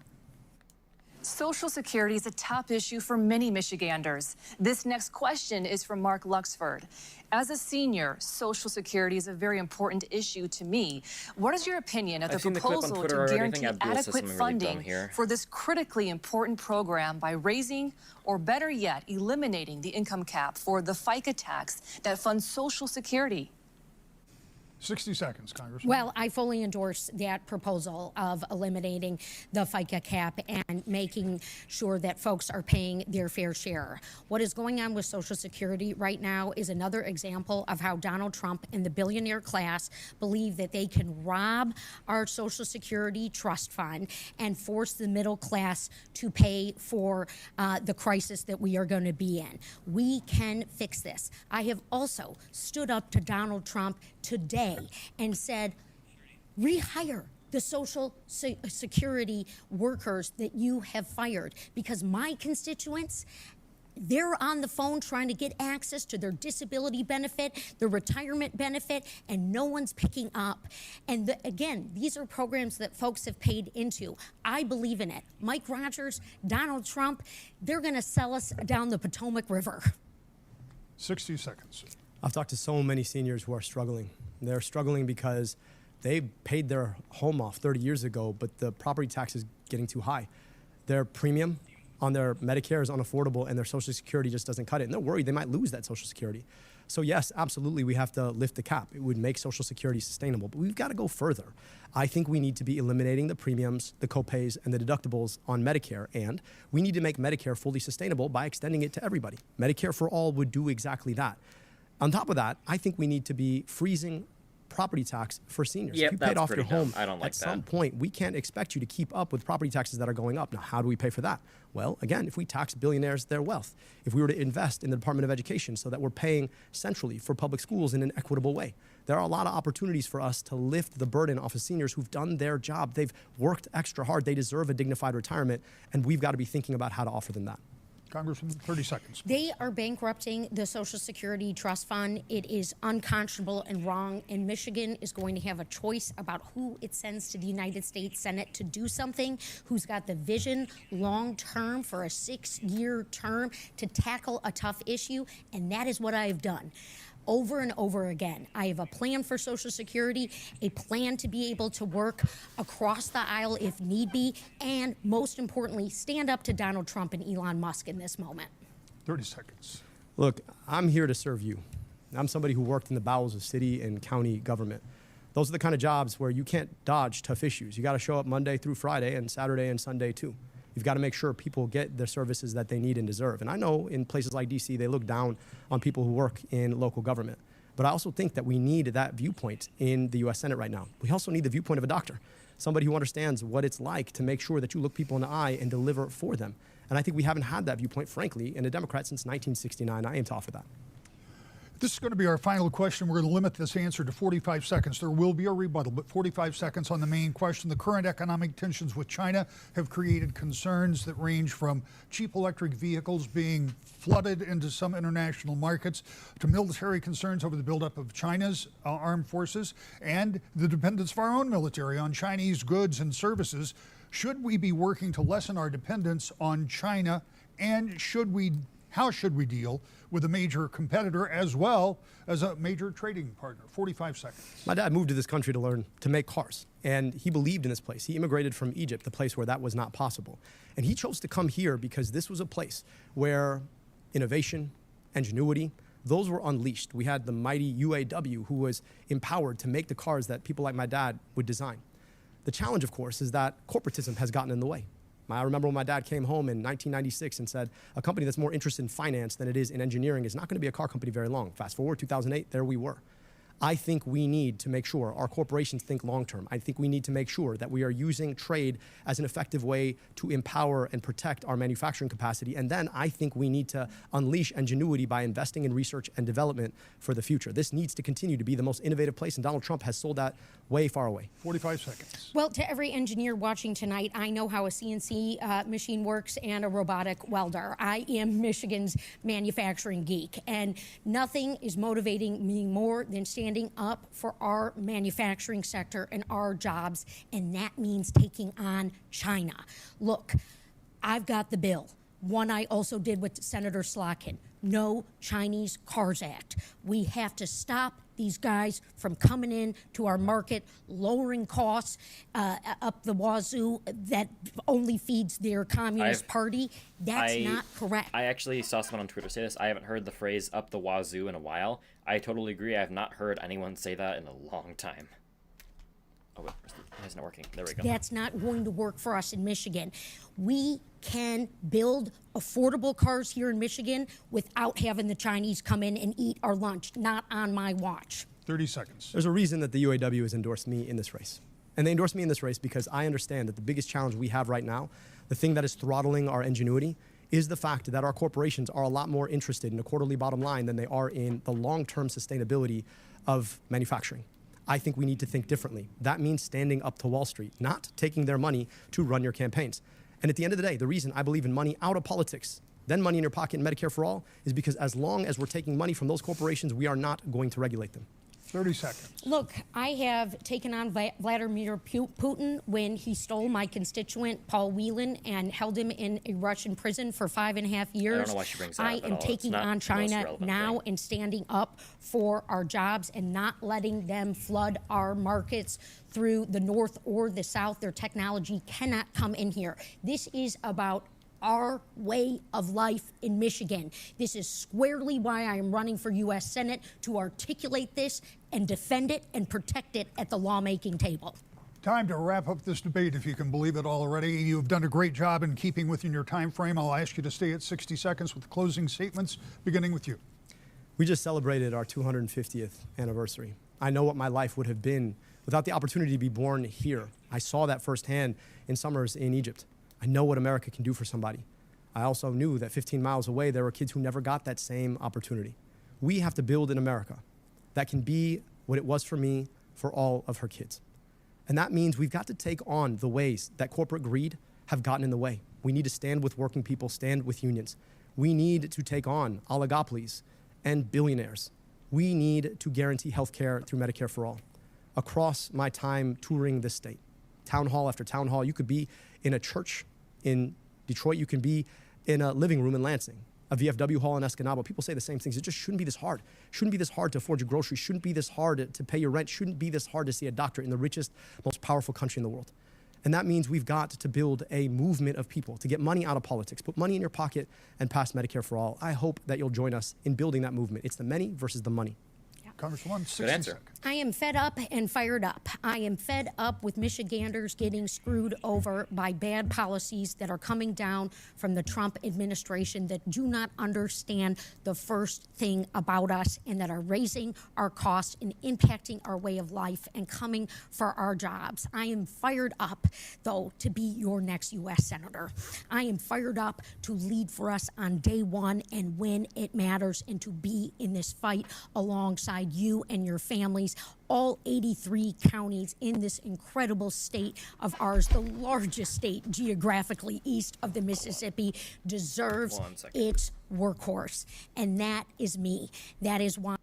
Social Security is a top issue for many Michiganders. This next question is from Mark Luxford. As a senior, Social Security is a very important issue to me. What is your opinion of the proposal to guarantee adequate funding for this critically important program by raising, or better yet, eliminating the income cap for the FICA tax that funds Social Security? 60 seconds, Congressman. Well, I fully endorse that proposal of eliminating the FICA cap and making sure that folks are paying their fair share. What is going on with Social Security right now is another example of how Donald Trump and the billionaire class believe that they can rob our Social Security trust fund and force the middle class to pay for the crisis that we are going to be in. We can fix this. I have also stood up to Donald Trump today and said, rehire the Social Security workers that you have fired, because my constituents, they're on the phone trying to get access to their disability benefit, their retirement benefit, and no one's picking up. And again, these are programs that folks have paid into. I believe in it. Mike Rogers, Donald Trump, they're going to sell us down the Potomac River. 60 seconds. I've talked to so many seniors who are struggling. They're struggling because they paid their home off 30 years ago, but the property tax is getting too high. Their premium on their Medicare is unaffordable, and their Social Security just doesn't cut it. And they're worried they might lose that Social Security. So yes, absolutely, we have to lift the cap. It would make Social Security sustainable, but we've got to go further. I think we need to be eliminating the premiums, the copays, and the deductibles on Medicare, and we need to make Medicare fully sustainable by extending it to everybody. Medicare for all would do exactly that. On top of that, I think we need to be freezing property tax for seniors. Yep, if you paid off your home, I don't like at some point, we can't expect you to keep up with property taxes that are going up. Now, how do we pay for that? Well, again, if we tax billionaires their wealth, if we were to invest in the Department of Education so that we're paying centrally for public schools in an equitable way, there are a lot of opportunities for us to lift the burden off of seniors who've done their job. They've worked extra hard. They deserve a dignified retirement, and we've got to be thinking about how to offer them that. Congressman, 30 seconds. They are bankrupting the Social Security Trust Fund. It is unconscionable and wrong, and Michigan is going to have a choice about who it sends to the United States Senate to do something, who's got the vision long-term for a 6-year term to tackle a tough issue, and that is what I have done. Over and over again. I have a plan for Social Security, a plan to be able to work across the aisle if need be, and most importantly, stand up to Donald Trump and Elon Musk in this moment. 30 seconds. Look, I'm here to serve you. I'm somebody who worked in the bowels of city and county government. Those are the kind of jobs where you can't dodge tough issues. You got to show up Monday through Friday and Saturday and Sunday too. You've got to make sure people get the services that they need and deserve. And I know in places like DC, they look down on people who work in local government. But I also think that we need that viewpoint in the U.S. Senate right now. We also need the viewpoint of a doctor, somebody who understands what it's like to make sure that you look people in the eye and deliver for them. And I think we haven't had that viewpoint, frankly, in a Democrat since 1969. I aim to offer that. This is going to be our final question. We're going to limit this answer to 45 seconds. There will be a rebuttal, but 45 seconds on the main question. The current economic tensions with China have created concerns that range from cheap electric vehicles being flooded into some international markets to military concerns over the buildup of China's armed forces and the dependence of our own military on Chinese goods and services. Should we be working to lessen our dependence on China, and should we How should we deal with a major competitor as well as a major trading partner? 45 seconds. My dad moved to this country to learn to make cars, and he believed in this place. He immigrated from Egypt, the place where that was not possible. And he chose to come here because this was a place where innovation, ingenuity, those were unleashed. We had the mighty UAW who was empowered to make the cars that people like my dad would design. The challenge, of course, is that corporatism has gotten in the way. I remember when my dad came home in 1996 and said, a company that's more interested in finance than it is in engineering is not going to be a car company very long. Fast forward, 2008, there we were. I think we need to make sure our corporations think long-term. I think we need to make sure that we are using trade as an effective way to empower and protect our manufacturing capacity. And then I think we need to unleash ingenuity by investing in research and development for the future. This needs to continue to be the most innovative place, and Donald Trump has sold that way far away. 45 seconds. Well, to every engineer watching tonight, I know how a CNC machine works and a robotic welder. I am Michigan's manufacturing geek, and nothing is motivating me more than standing up for our manufacturing sector and our jobs, and that means taking on China. Look, I've got the bill. One I also did with Senator Slotkin. No Chinese Cars Act. We have to stop these guys from coming in to our market, lowering costs up the wazoo that only feeds their Communist Party. That's not correct. I actually saw someone on Twitter say this. I haven't heard the phrase up the wazoo in a while. I totally agree. I have not heard anyone say that in a long time. Oh, wait, it's not working. There we go. That's not going to work for us in Michigan. We can build affordable cars here in Michigan without having the Chinese come in and eat our lunch. Not on my watch. 30 seconds. There's a reason that the UAW has endorsed me in this race. And they endorsed me in this race because I understand that the biggest challenge we have right now, the thing that is throttling our ingenuity, is the fact that our corporations are a lot more interested in a quarterly bottom line than they are in the long-term sustainability of manufacturing. I think we need to think differently. That means standing up to Wall Street, not taking their money to run your campaigns. And at the end of the day, the reason I believe in money out of politics, then money in your pocket and Medicare for all, is because as long as we're taking money from those corporations, we are not going to regulate them. 30 seconds. Look, I have taken on Vladimir Putin when he stole my constituent, Paul Whelan, and held him in a Russian prison for 5.5 years. I don't know why she brings that up I am at all. taking on China now and standing up for our jobs and not letting them flood our markets through the north or the south. Their technology cannot come in here. This is about our way of life in Michigan. This is squarely why I am running for U.S. Senate, to articulate this and defend it and protect it at the lawmaking table. Time to wrap up this debate, if you can believe it already. You have done a great job in keeping within your time frame. I'll ask you to stay at 60 seconds with closing statements, beginning with you. We just celebrated our 250th anniversary. I know what my life would have been without the opportunity to be born here. I saw that firsthand in summers in Egypt. I know what America can do for somebody. I also knew that 15 miles away, there were kids who never got that same opportunity. We have to build an America that can be what it was for me for all of her kids. And that means we've got to take on the ways that corporate greed have gotten in the way. We need to stand with working people, stand with unions. We need to take on oligopolies and billionaires. We need to guarantee health care through Medicare for all. Across my time touring this state, town hall after town hall, you could be in a church in Detroit, you can be in a living room in Lansing, a VFW hall in Escanaba. People say the same things. It just shouldn't be this hard. Shouldn't be this hard to afford your groceries. Shouldn't be this hard to pay your rent. Shouldn't be this hard to see a doctor in the richest, most powerful country in the world. And that means we've got to build a movement of people to get money out of politics, put money in your pocket, and pass Medicare for all. I hope that you'll join us in building that movement. It's the many versus the money. Congresswoman, 60 seconds. I am fed up and fired up. I am fed up with Michiganders getting screwed over by bad policies that are coming down from the Trump administration that do not understand the first thing about us and that are raising our costs and impacting our way of life and coming for our jobs. I am fired up, though, to be your next U.S. Senator. I am fired up to lead for us on day one and when it matters, and to be in this fight alongside you and your families. All 83 counties in this incredible state of ours, the largest state geographically east of the Mississippi, deserves its workhorse. And that is me. That is why.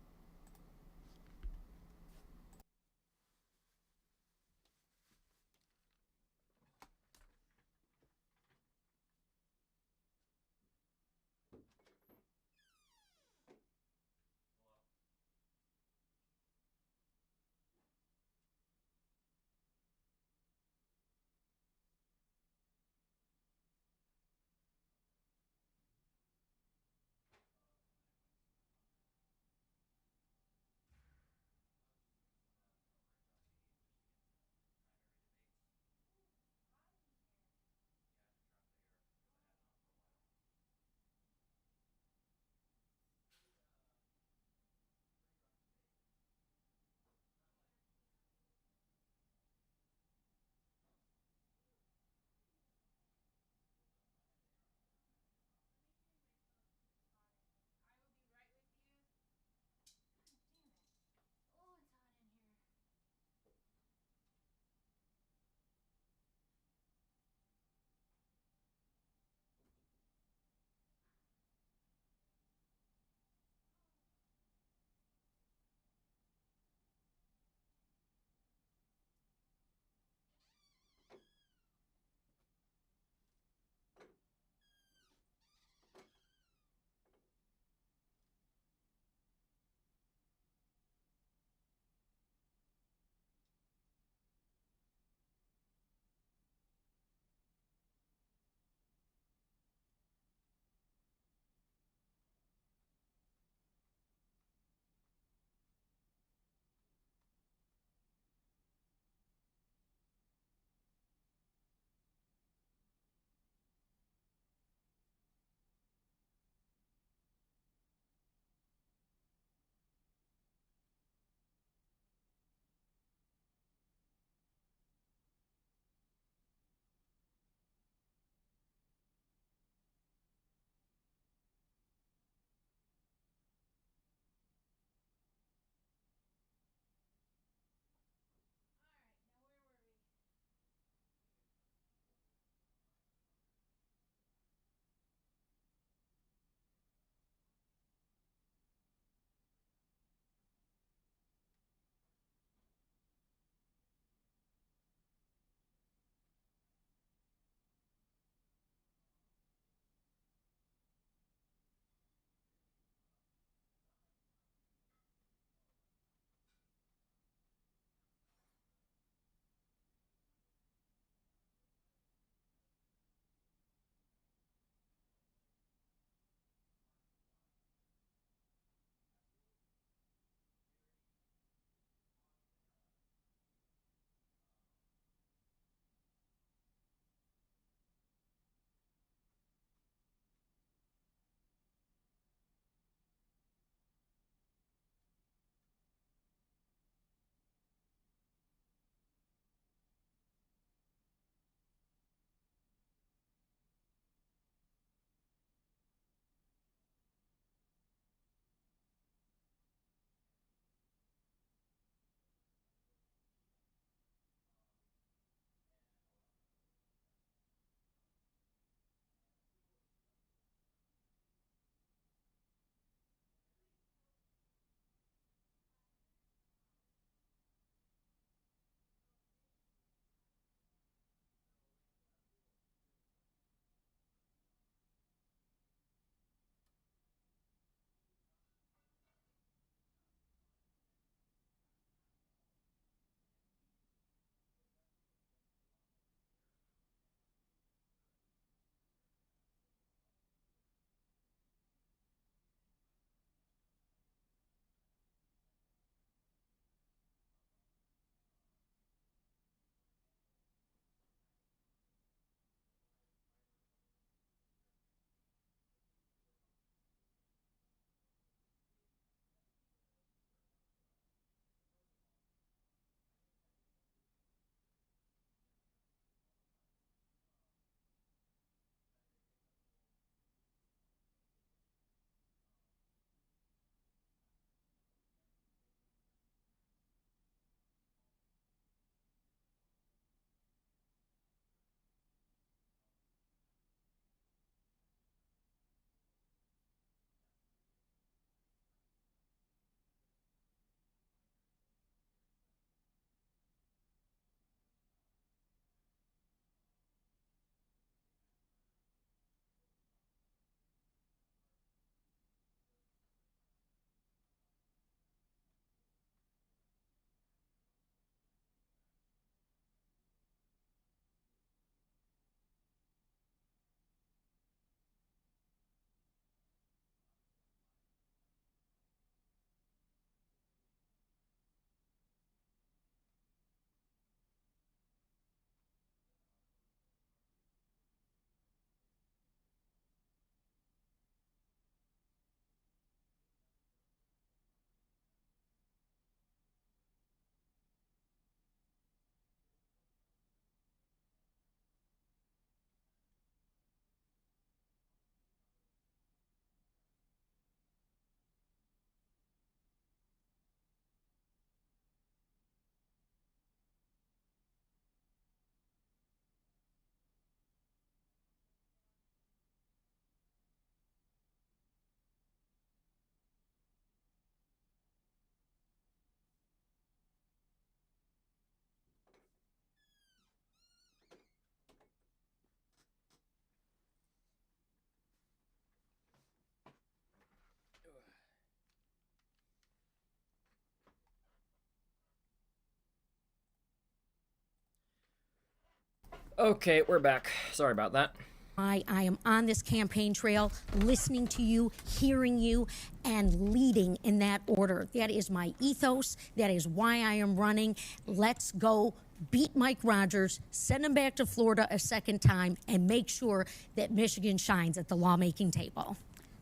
Okay, we're back. Sorry about that. I am on this campaign trail, listening to you, hearing you, and leading in that order. That is my ethos. That is why I am running. Let's go beat Mike Rogers, send him back to Florida a second time, and make sure that Michigan shines at the lawmaking table.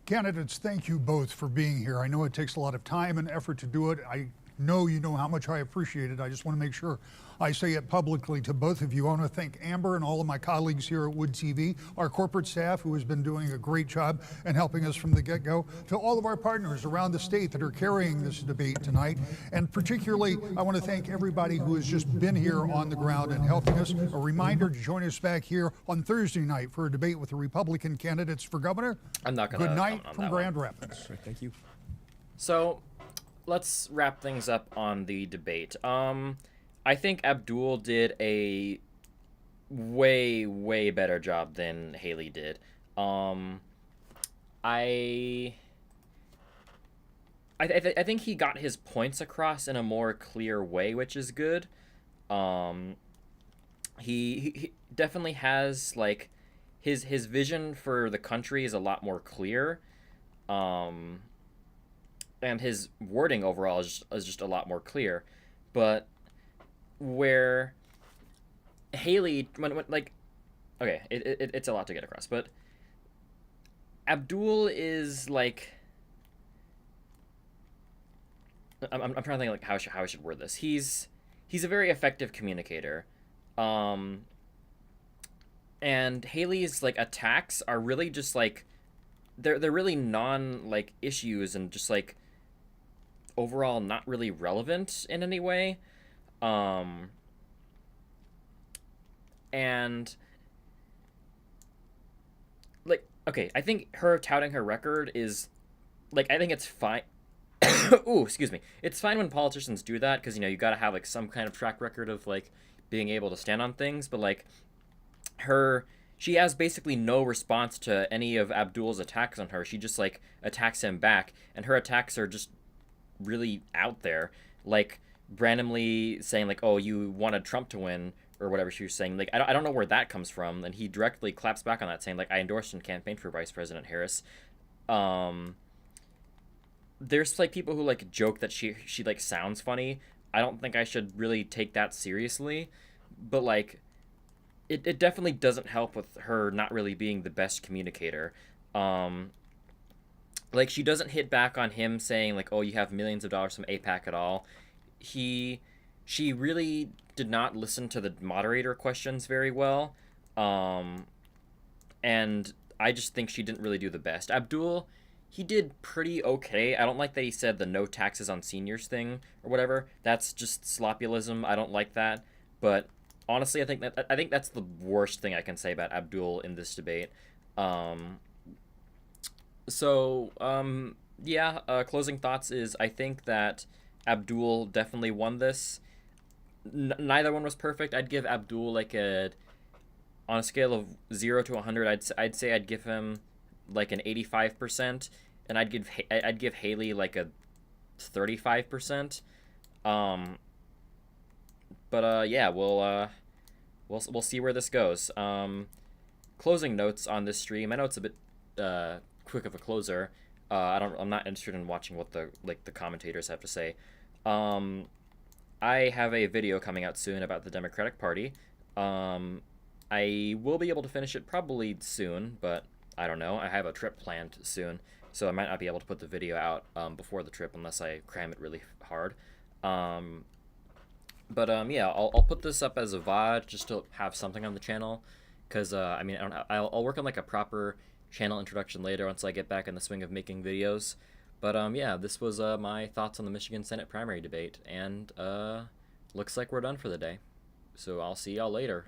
Candidates, thank you both for being here. I know it takes a lot of time and effort to do it. I know you know how much I appreciate it. I just want to make sure I say it publicly to both of you. I want to thank Amber and all of my colleagues here at Wood TV, our corporate staff who has been doing a great job and helping us from the get-go, to all of our partners around the state that are carrying this debate tonight. And particularly, I want to thank everybody who has just been here on the ground and helping us. A reminder to join us back here on Thursday night for a debate with the Republican candidates for governor. I'm not going to. Good night from Grand Rapids. Right, thank you. So, let's wrap things up on the debate. I think Abdul did a way better job than Haley did. I think he got his points across in a more clear way, which is good. He definitely has, like, his vision for the country is a lot more clear. And his wording overall is just a lot more clear. But where Haley, when like, okay, it's a lot to get across, but Abdul is like, I'm trying to think like how I should word this. He's a very effective communicator, and Haley's like attacks are really just like they're really like issues and just like overall not really relevant in any way. And like, okay, I think her touting her record is like, I think it's fine. Ooh, excuse me. It's fine when politicians do that because, you know, you got to have like some kind of track record of like being able to stand on things. But like she has basically no response to any of Abdul's attacks on her. She just like attacks him back, and her attacks are just really out there. Like, randomly saying like, oh, you wanted Trump to win or whatever she was saying. Like, I don't know where that comes from. And he directly claps back on that, saying like, I endorsed and campaigned for Vice President Harris. There's like people who like joke that she like sounds funny. I don't think I should really take that seriously, but like it definitely doesn't help with her not really being the best communicator. Like, she doesn't hit back on him saying like, oh, you have millions of dollars from AIPAC at all. She really did not listen to the moderator questions very well. And I just think she didn't really do the best. Abdul, he did pretty okay. I don't like that he said the no taxes on seniors thing or whatever. That's just sloppyism. I don't like that. But honestly, I think that's the worst thing I can say about Abdul in this debate. Closing thoughts is I think that Abdul definitely won this. Neither one was perfect. I'd give Abdul like on a scale of 0 to 100, I'd say I'd give him like an 85%, and I'd give Haley like a 35%. We'll see where this goes. Closing notes on this stream. I know it's a bit quick of a closer. I'm not interested in watching what the commentators have to say. I have a video coming out soon about the Democratic Party. I will be able to finish it probably soon, but I don't know. I have a trip planned soon, so I might not be able to put the video out before the trip unless I cram it really hard. I'll put this up as a VOD just to have something on the channel, because I'll work on like a proper channel introduction later once I get back in the swing of making videos. But this was my thoughts on the Michigan Senate primary debate, and looks like we're done for the day. So I'll see y'all later.